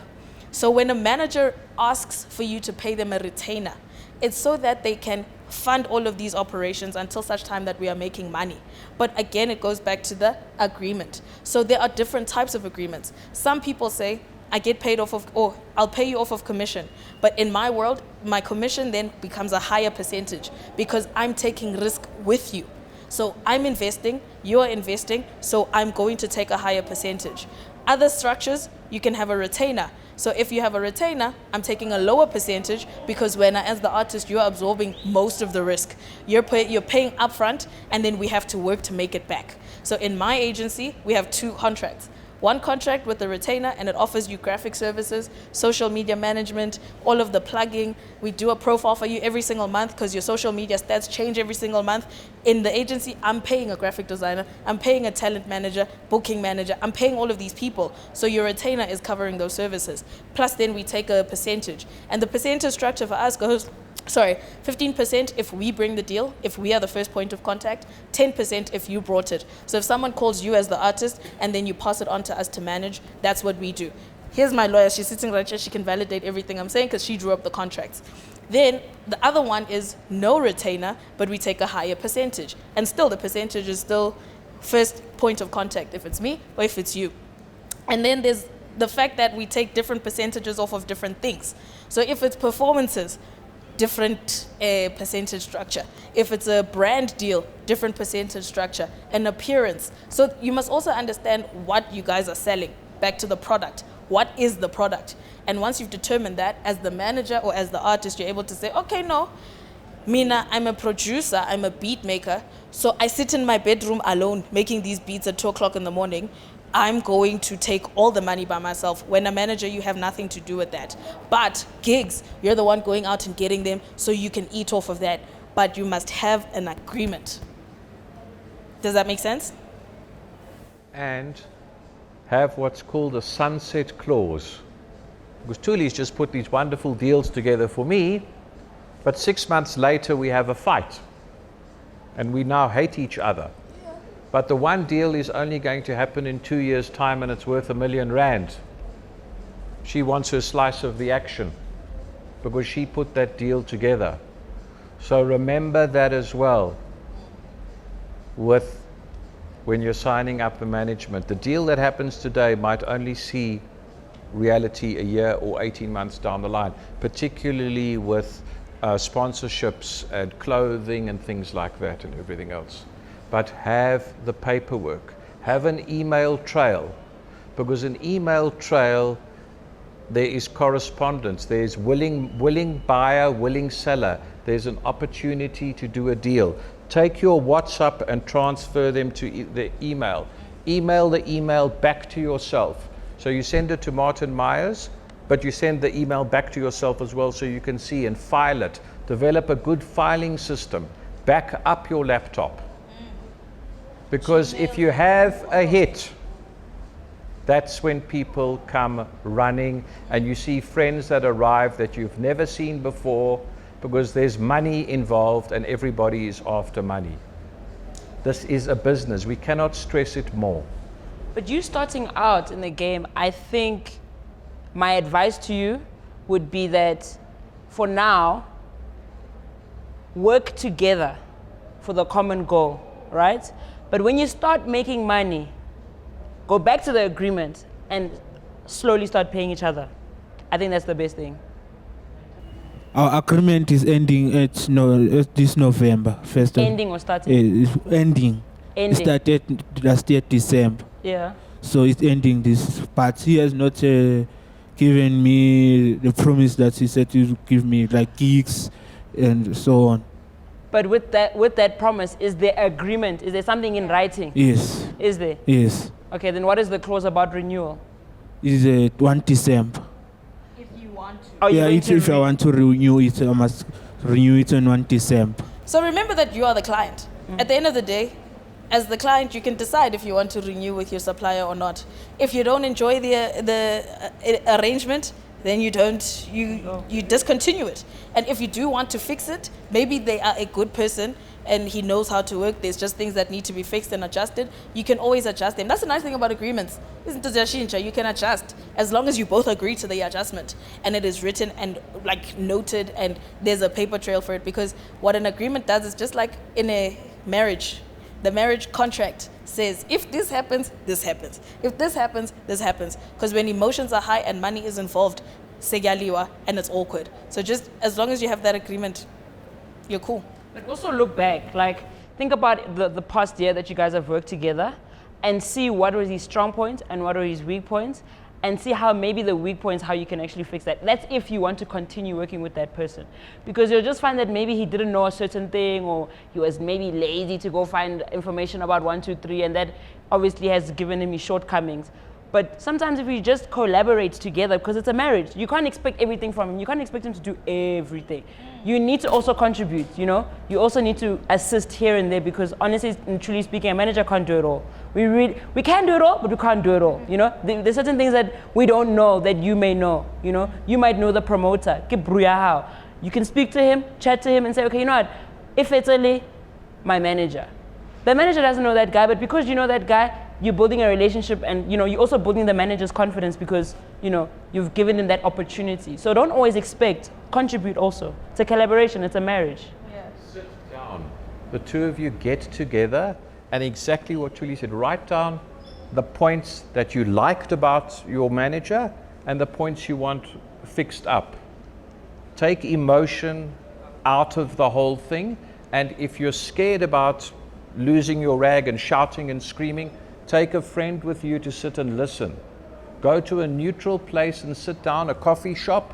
So when a manager asks for you to pay them a retainer, it's so that they can fund all of these operations until such time that we are making money. But again, it goes back to the agreement. So there are different types of agreements. Some people say, I get paid off of, or I'll pay you off of commission. But in my world, my commission then becomes a higher percentage because I'm taking risk with you. So I'm investing, you're investing, so I'm going to take a higher percentage. Other structures, you can have a retainer. So if you have a retainer, I'm taking a lower percentage because when as the artist, you're absorbing most of the risk. You're paying upfront and then we have to work to make it back. So in my agency, we have 2 contracts. One contract with the retainer and it offers you graphic services, social media management, all of the plugging. We do a profile for you every single month because your social media stats change every single month. In the agency, I'm paying a graphic designer, I'm paying a talent manager, booking manager, I'm paying all of these people. So your retainer is covering those services. Plus then we take a percentage. And the percentage structure for us goes, 15% if we bring the deal, if we are the first point of contact, 10% if you brought it. So if someone calls you as the artist and then you pass it on to us to manage, that's what we do. Here's my lawyer, she's sitting right here, she can validate everything I'm saying because she drew up the contracts. Then the other one is no retainer, but we take a higher percentage. And still the percentage is still first point of contact, if it's me or if it's you. And then there's the fact that we take different percentages off of different things. So if it's performances, different percentage structure. If it's a brand deal, different percentage structure. An appearance. So you must also understand what you guys are selling. Back to the product. What is the product? And once you've determined that, as the manager or as the artist, you're able to say, okay, no, Mina, I'm a producer, I'm a beat maker, so I sit in my bedroom alone making these beats at 2 o'clock in the morning. I'm going to take all the money by myself. When a manager, you have nothing to do with that. But gigs, you're the one going out and getting them, so you can eat off of that. But you must have an agreement. Does that make sense? And have what's called a sunset clause. Because Thuli's just put these wonderful deals together for me, but 6 months later we have a fight. And we now hate each other. But the one deal is only going to happen in 2 years' time and it's worth R1 million. She wants her slice of the action because she put that deal together. So remember that as well when you're signing up the management. The deal that happens today might only see reality a year or 18 months down the line, particularly with sponsorships and clothing and things like that and everything else. But have the paperwork, have an email trail, because an email trail, there is correspondence, there's willing buyer, willing seller, there's an opportunity to do a deal. Take your WhatsApp and transfer them to the email. Email the email back to yourself. So you send it to Martin Myers, but you send the email back to yourself as well so you can see and file it. Develop a good filing system. Back up your laptop. Because if you have a hit, that's when people come running and you see friends that arrive that you've never seen before because there's money involved and everybody is after money. This is a business. We cannot stress it more. But you starting out in the game, I think my advice to you would be that for now, work together for the common goal, right? But when you start making money, go back to the agreement and slowly start paying each other. I think that's the best thing. Our agreement is ending at this November. First Ending or starting? It's ending. It started last year, December. Yeah. So it's ending this. But he has not given me the promise that he said he would give me, like gigs and so on. But with that promise, is there agreement? Is there something in writing? Yes. Is there? Yes. Okay, then what is the clause about renewal? It's 1 December. If you want to. Oh, yeah, if I want to renew it, I must renew it on 1 December. So remember that you are the client. At the end of the day, as the client, you can decide if you want to renew with your supplier or not. If you don't enjoy the arrangement, then you discontinue it. And if you do want to fix it, maybe they are a good person and he knows how to work. There's just things that need to be fixed and adjusted. You can always adjust them. That's the nice thing about agreements. Isn't it? You can adjust as long as you both agree to the adjustment and it is written and like noted and there's a paper trail for it. Because what an agreement does is just like in a marriage. The marriage contract says, if this happens, this happens. If this happens, this happens. Because when emotions are high and money is involved, segaliwa, and it's awkward. So just as long as you have that agreement, you're cool. But also look back, like think about the past year that you guys have worked together and see what were his strong points and what are his weak points and see how maybe the weak points, how you can actually fix that. That's if you want to continue working with that person. Because you'll just find that maybe he didn't know a certain thing or he was maybe lazy to go find information about 1, 2, 3 and that obviously has given him his shortcomings. But sometimes if you just collaborate together, because it's a marriage, you can't expect everything from him. You can't expect him to do everything. You need to also contribute, you know? You also need to assist here and there because honestly and truly speaking, a manager can't do it all. We can do it all, but we can't do it all, you know? There's certain things that we don't know that you may know, you know? You might know the promoter. You can speak to him, chat to him and say, okay, you know what? If it's only my manager. The manager doesn't know that guy, but because you know that guy, you're building a relationship and, you know, you're also building the manager's confidence because, you know, you've given him that opportunity. So don't always expect, contribute also. It's a collaboration, it's a marriage. Yeah. Sit down. The two of you get together and exactly what Thuli said, write down the points that you liked about your manager and the points you want fixed up. Take emotion out of the whole thing, and if you're scared about losing your rag and shouting and screaming, take a friend with you to sit and listen. Go to a neutral place and sit down, a coffee shop,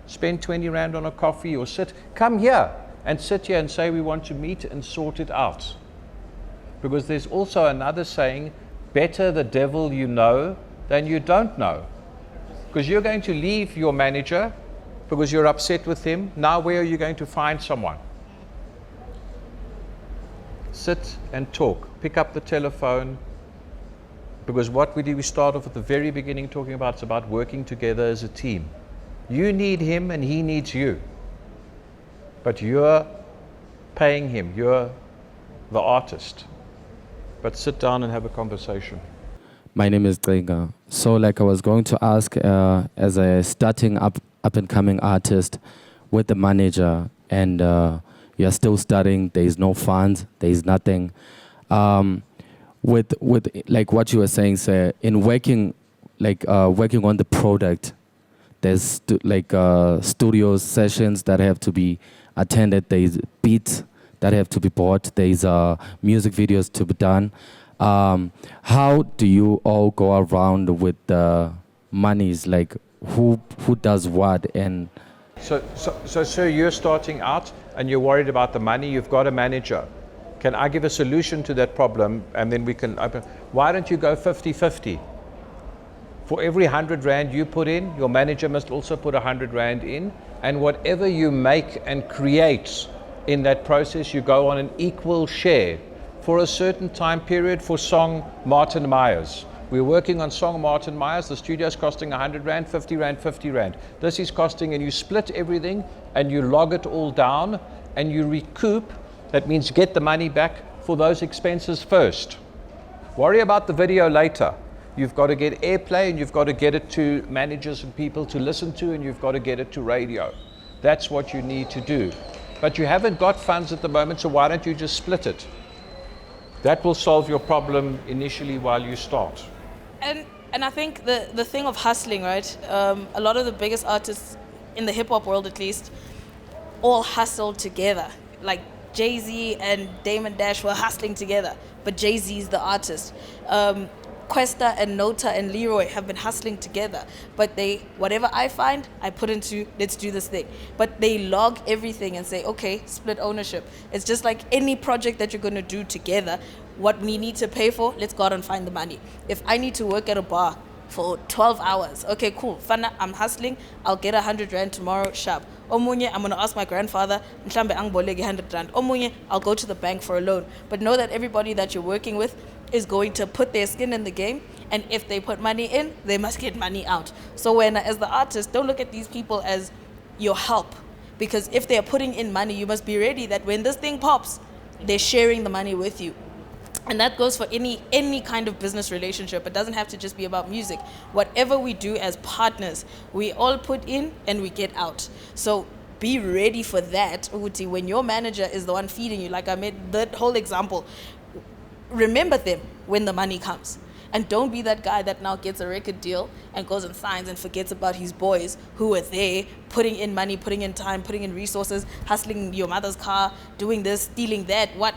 spend 20 Rand on a coffee, or come here and sit here and say we want to meet and sort it out. Because there's also another saying, better the devil you know than you don't know. Because you're going to leave your manager because you're upset with him. Now where are you going to find someone? Sit and talk. Pick up the telephone. Because what we do, we start off at the very beginning talking about, it's about working together as a team. You need him and he needs you. But you're paying him. You're the artist. But sit down and have a conversation. My name is Jinger. So like I was going to ask, as a starting up and coming artist with the manager, and you're still studying, there is no funds, there is nothing. With like what you were saying, sir, in working on the product, there's studio sessions that have to be attended, there's beats that have to be bought, there's music videos to be done. How do you all go around with the monies? Like who does what? And so you're starting out and you're worried about the money. You've got a manager. Can I give a solution to that problem? And then we can open. Why don't you go 50-50? For every 100 Rand you put in, your manager must also put 100 Rand in. And whatever you make and create in that process, you go on an equal share for a certain time period. For song Martin Myers, we're working on song Martin Myers. The studio's costing 100 Rand, 50 Rand, 50 Rand. This is costing, and you split everything and you log it all down and you recoup. That means get the money back for those expenses first. Worry about the video later. You've got to get airplay and you've got to get it to managers and people to listen to, and you've got to get it to radio. That's what you need to do. But you haven't got funds at the moment, so why don't you just split it? That will solve your problem initially while you start. And I think the thing of hustling, right? A lot of the biggest artists in the hip hop world, at least, all hustled together. Like Jay-Z and Damon Dash were hustling together, but Jay-Z is the artist. Questa and Nota and Leroy have been hustling together, but whatever I find, I put into, let's do this thing. But they log everything and say, okay, split ownership. It's just like any project that you're going to do together. What we need to pay for, let's go out and find the money. If I need to work at a bar for 12 hours, okay, cool, fana, I'm hustling, I'll get 100 Rand tomorrow, sharp. Omunye, I'm going to ask my grandfather, mhlambe angboleke 100 Rand. Omunye, I'll go to the bank for a loan. But know that everybody that you're working with is going to put their skin in the game, and if they put money in, they must get money out. So when, as the artist, don't look at these people as your help, because if they're putting in money, you must be ready that when this thing pops, they're sharing the money with you. And that goes for any kind of business relationship. It doesn't have to just be about music. Whatever we do as partners, we all put in and we get out. So be ready for that, Uti. When your manager is the one feeding you, like I made that whole example, remember them when the money comes. And don't be that guy that now gets a record deal and goes and signs and forgets about his boys who were there, putting in money, putting in time, putting in resources, hustling your mother's car, doing this, stealing that, what.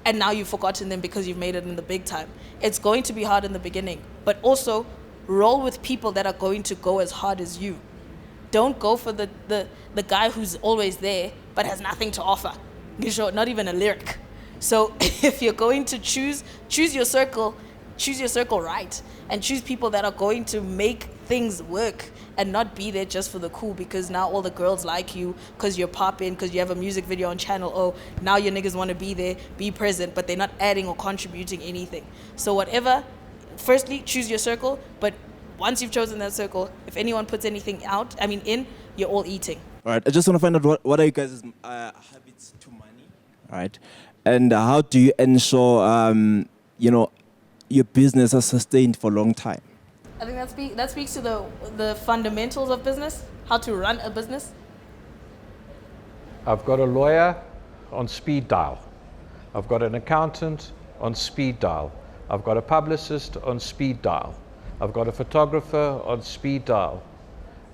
And now you've forgotten them because you've made it in the big time. It's going to be hard in the beginning, but also roll with people that are going to go as hard as you. Don't go for the guy who's always there but has nothing to offer. Not even a lyric. So if you're going to choose your circle right, and choose people that are going to make things work and not be there just for the cool, because now all the girls like you because you're popping, because you have a music video on channel. Oh, now your niggas want to be there, be present, but they're not adding or contributing anything. So whatever, firstly, choose your circle, but once you've chosen that circle, if anyone puts anything in, you're all eating. All right, I just want to find out what are you guys' habits to money, all right? And how do you ensure, your business is sustained for a long time? I think that speaks to the fundamentals of business, how to run a business. I've got a lawyer on speed dial. I've got an accountant on speed dial. I've got a publicist on speed dial. I've got a photographer on speed dial.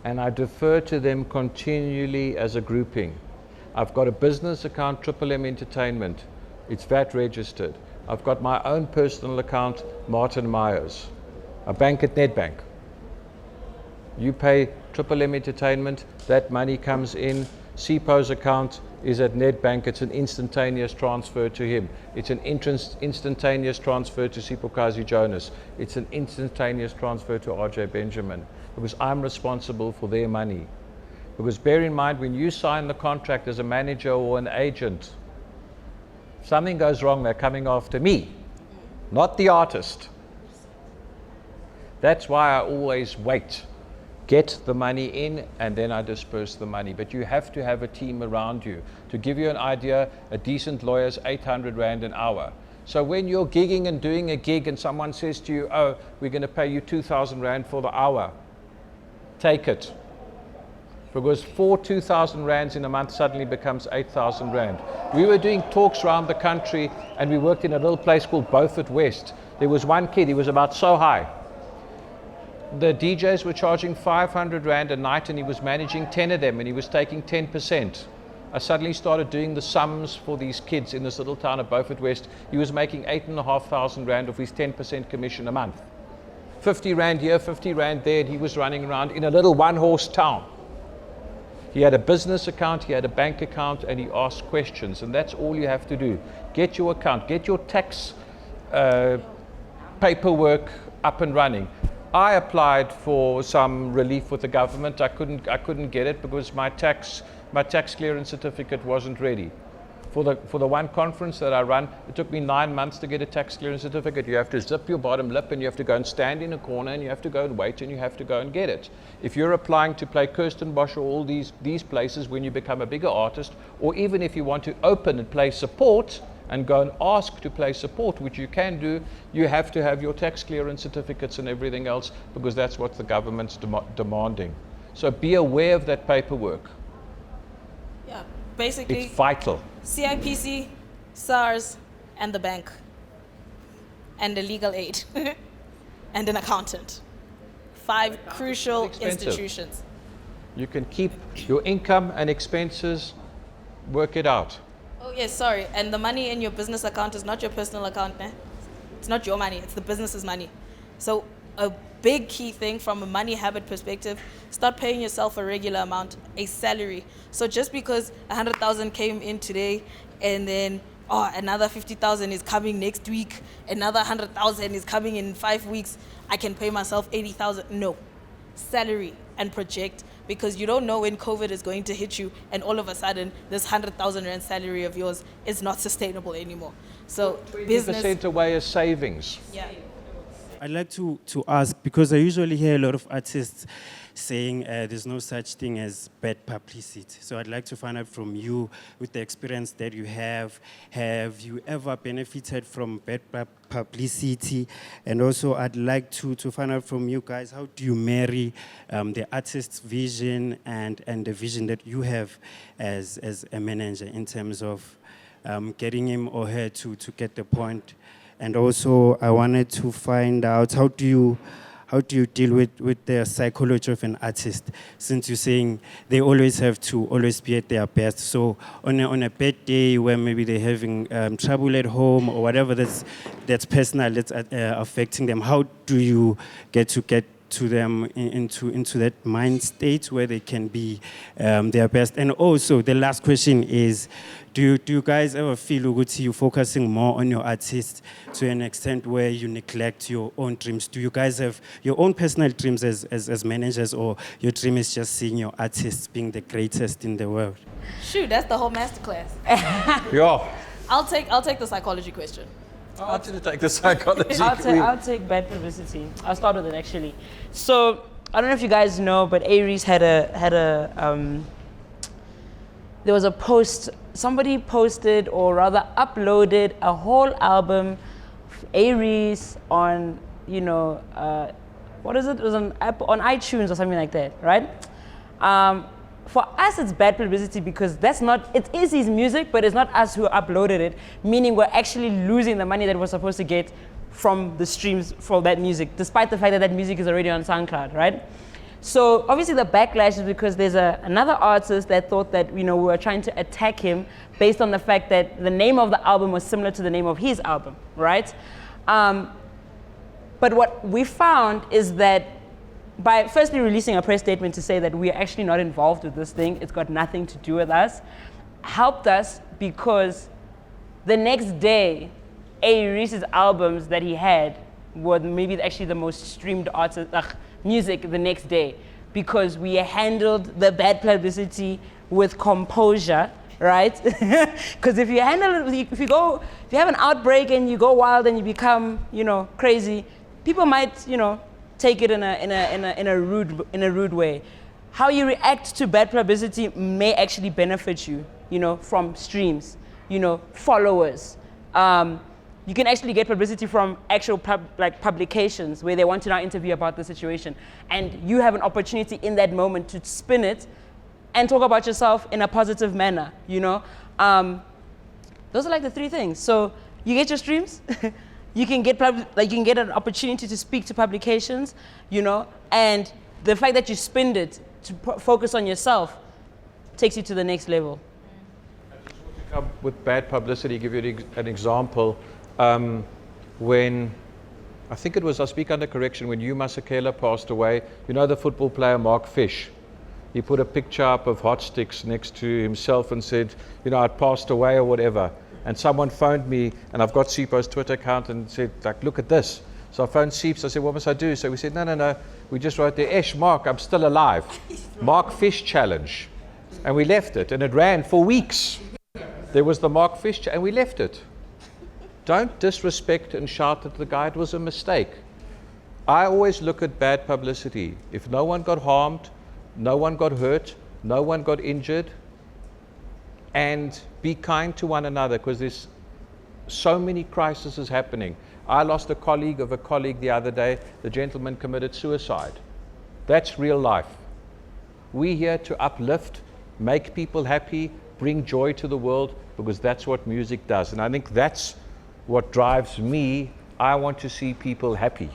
And I defer to them continually as a grouping. I've got a business account, Triple M Entertainment. It's VAT registered. I've got my own personal account, Martin Myers. I bank at Nedbank. You pay Triple M Entertainment, that money comes in. Sipho's account is at Nedbank. It's an instantaneous transfer to him. It's an instantaneous transfer to Sipho Kazi Jonas. It's an instantaneous transfer to RJ Benjamin, because I'm responsible for their money. Because bear in mind, when you sign the contract as a manager or an agent, something goes wrong, they're coming after me, not the artist. That's why I always wait. Get the money in and then I disperse the money. But you have to have a team around you. To give you an idea, a decent lawyer is 800 Rand an hour. So when you're gigging and doing a gig and someone says to you, oh, we're going to pay you 2,000 Rand for the hour, take it. Because 2,000 Rands in a month suddenly becomes 8,000 Rand. We were doing talks around the country and we worked in a little place called Beaufort West. There was one kid, he was about so high. The DJs were charging 500 Rand a night and he was managing 10 of them and he was taking 10%. I suddenly started doing the sums for these kids in this little town of Beaufort West. He was making 8,500 Rand of his 10% commission a month. 50 Rand here, 50 Rand there, and he was running around in a little one-horse town. He had a business account, he had a bank account, and he asked questions, and that's all you have to do. Get your account, get your tax paperwork up and running. I applied for some relief with the government. I couldn't get it because my tax clearance certificate wasn't ready. For the one conference that I run, it took me 9 months to get a tax clearance certificate. You have to zip your bottom lip and you have to go and stand in a corner and you have to go and wait and you have to go and get it. If you're applying to play Kirstenbosch or all these places when you become a bigger artist, or even if you want to open and play support and go and ask to play support, which you can do, you have to have your tax clearance certificates and everything else because that's what the government's demanding. So be aware of that paperwork. Yeah, basically. It's vital. CIPC, SARS, and the bank, and the legal aid, and an accountant. 5 crucial institutions. You can keep your income and expenses, work it out. Oh yes, sorry. And the money in your business account is not your personal account, né? It's not your money, it's the business's money. So a big key thing from a money habit perspective, start paying yourself a regular amount, a salary. So just because 100,000 came in today and then another 50,000 is coming next week, another 100,000 is coming in 5 weeks, I can pay myself 80,000. No, salary and project, because you don't know when COVID is going to hit you and all of a sudden this 100,000 Rand salary of yours is not sustainable anymore. So 20% away as savings. Yeah. I'd like to ask, because I usually hear a lot of artists saying there's no such thing as bad publicity. So I'd like to find out from you, with the experience that you have you ever benefited from bad publicity? And also I'd like to find out from you guys, how do you marry the artist's vision and the vision that you have as a manager in terms of getting him or her to get the point? And also, I wanted to find out, how do you deal with the psychology of an artist? Since you're saying they always have to always be at their best. So on a bad day where maybe they're having trouble at home or whatever that's personal, that's affecting them, how do you get to them into that mind state where they can be their best? And also, the last question is, do you guys ever feel you're focusing more on your artists to an extent where you neglect your own dreams? Do you guys have your own personal dreams as managers, or your dream is just seeing your artists being the greatest in the world? Shoot, that's the whole masterclass. Yeah. I'll take the psychology question. I wanted to take the psychology. I'll take bad publicity. I'll start with it actually. So I don't know if you guys know, but A-Reece had a there was a post. Somebody posted, or rather uploaded, a whole album, A-Reece on what is it? It was on iTunes or something like that, right? For us, it's bad publicity because it is his music, but it's not us who uploaded it, meaning we're actually losing the money that we're supposed to get from the streams for that music, despite the fact that that music is already on SoundCloud, right? So obviously the backlash is because there's another artist that thought that we were trying to attack him based on the fact that the name of the album was similar to the name of his album, right? But what we found is that by firstly releasing a press statement to say that we are actually not involved with this thing, it's got nothing to do with us, helped us because the next day, A-Reece's albums that he had were maybe actually the most streamed music the next day, because we handled the bad publicity with composure, right? Because if you handle it, if you have an outbreak and you go wild and you become, crazy, people might, take it in a rude way. How you react to bad publicity may actually benefit you, from streams, followers. You can actually get publicity from actual publications where they want to now interview about the situation, and you have an opportunity in that moment to spin it and talk about yourself in a positive manner. Those are like the three things. So you get your streams. You can get an opportunity to speak to publications, and the fact that you spend it to focus on yourself takes you to the next level. I just want to come with bad publicity, give you an example. When, I think it was, I speak under correction, when Mahlasela passed away, the football player Mark Fish, he put a picture up of Hotstix next to himself and said, I'd passed away or whatever. And someone phoned me, and I've got Sipho's Twitter account, and said, look at this. So I phoned Sipo, I said, what must I do? So we said, no. We just wrote there, Mark, I'm still alive. Mark Fish challenge. And we left it, and it ran for weeks. There was the Mark Fish, and we left it. Don't disrespect and shout at the guy. It was a mistake. I always look at bad publicity. If no one got harmed, no one got hurt, no one got injured, and be kind to one another, because there's so many crises happening. I lost a colleague of a colleague the other day. The gentleman committed suicide. That's real life. We're here to uplift, make people happy, bring joy to the world, because that's what music does. And I think that's what drives me. I want to see people happy.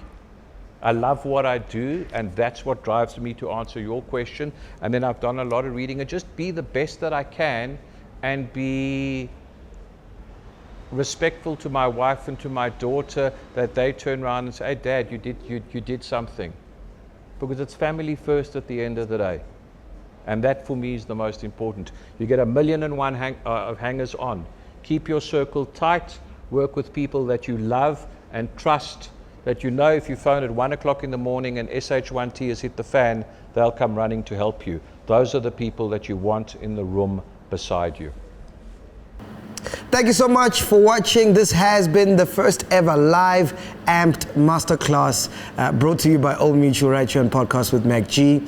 I love what I do, and that's what drives me to answer your question. And then I've done a lot of reading, and just be the best that I can, and be respectful to my wife and to my daughter, that they turn around and say, hey Dad, you did something. Because it's family first at the end of the day. And that for me is the most important. You get 1,000,001 hangers on. Keep your circle tight, work with people that you love and trust, that if you phone at 1 o'clock in the morning and SH1T has hit the fan, they'll come running to help you. Those are the people that you want in the room beside you. Thank you so much for watching. This has been the first ever live AMPD Masterclass brought to you by Old Mutual right here on Podcast with MacG.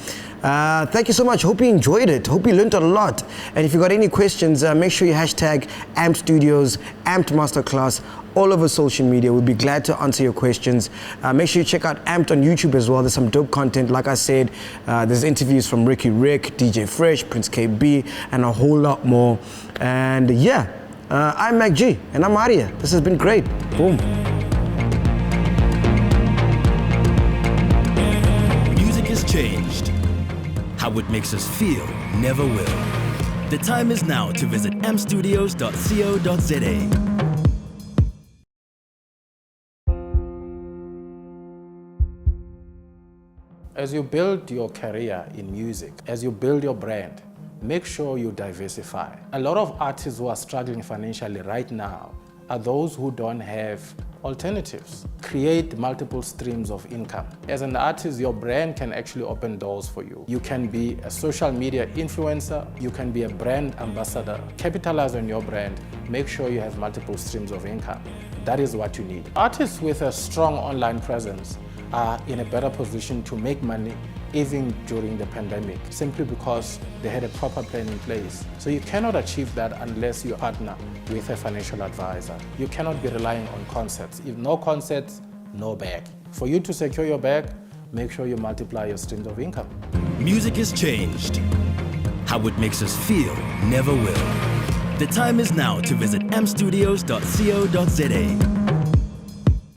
Thank you so much. Hope you enjoyed it. Hope you learned a lot. And if you got any questions, make sure you hashtag AMPD Studios, AMPD Masterclass, all over social media. We'll be glad to answer your questions. Make sure you check out AMPD on YouTube as well. There's some dope content. Like I said, there's interviews from Ricky Rick, DJ Fresh, Prince KB, and a whole lot more. And yeah, I'm MacG, and I'm out here. This has been great. Boom. Music has changed. How it makes us feel never will. The time is now to visit ampstudios.co.za. As you build your career in music, as you build your brand, make sure you diversify. A lot of artists who are struggling financially right now are those who don't have alternatives. Create multiple streams of income. As an artist, your brand can actually open doors for you. You can be a social media influencer, you can be a brand ambassador. Capitalize on your brand. Make sure you have multiple streams of income. That is what you need. Artists with a strong online presence are in a better position to make money even during the pandemic, simply because they had a proper plan in place. So you cannot achieve that unless you partner with a financial advisor. You cannot be relying on concerts. If no concerts, no bag. For you to secure your bag, make sure you multiply your streams of income. Music has changed. How it makes us feel never will. The time is now to visit ampstudios.co.za.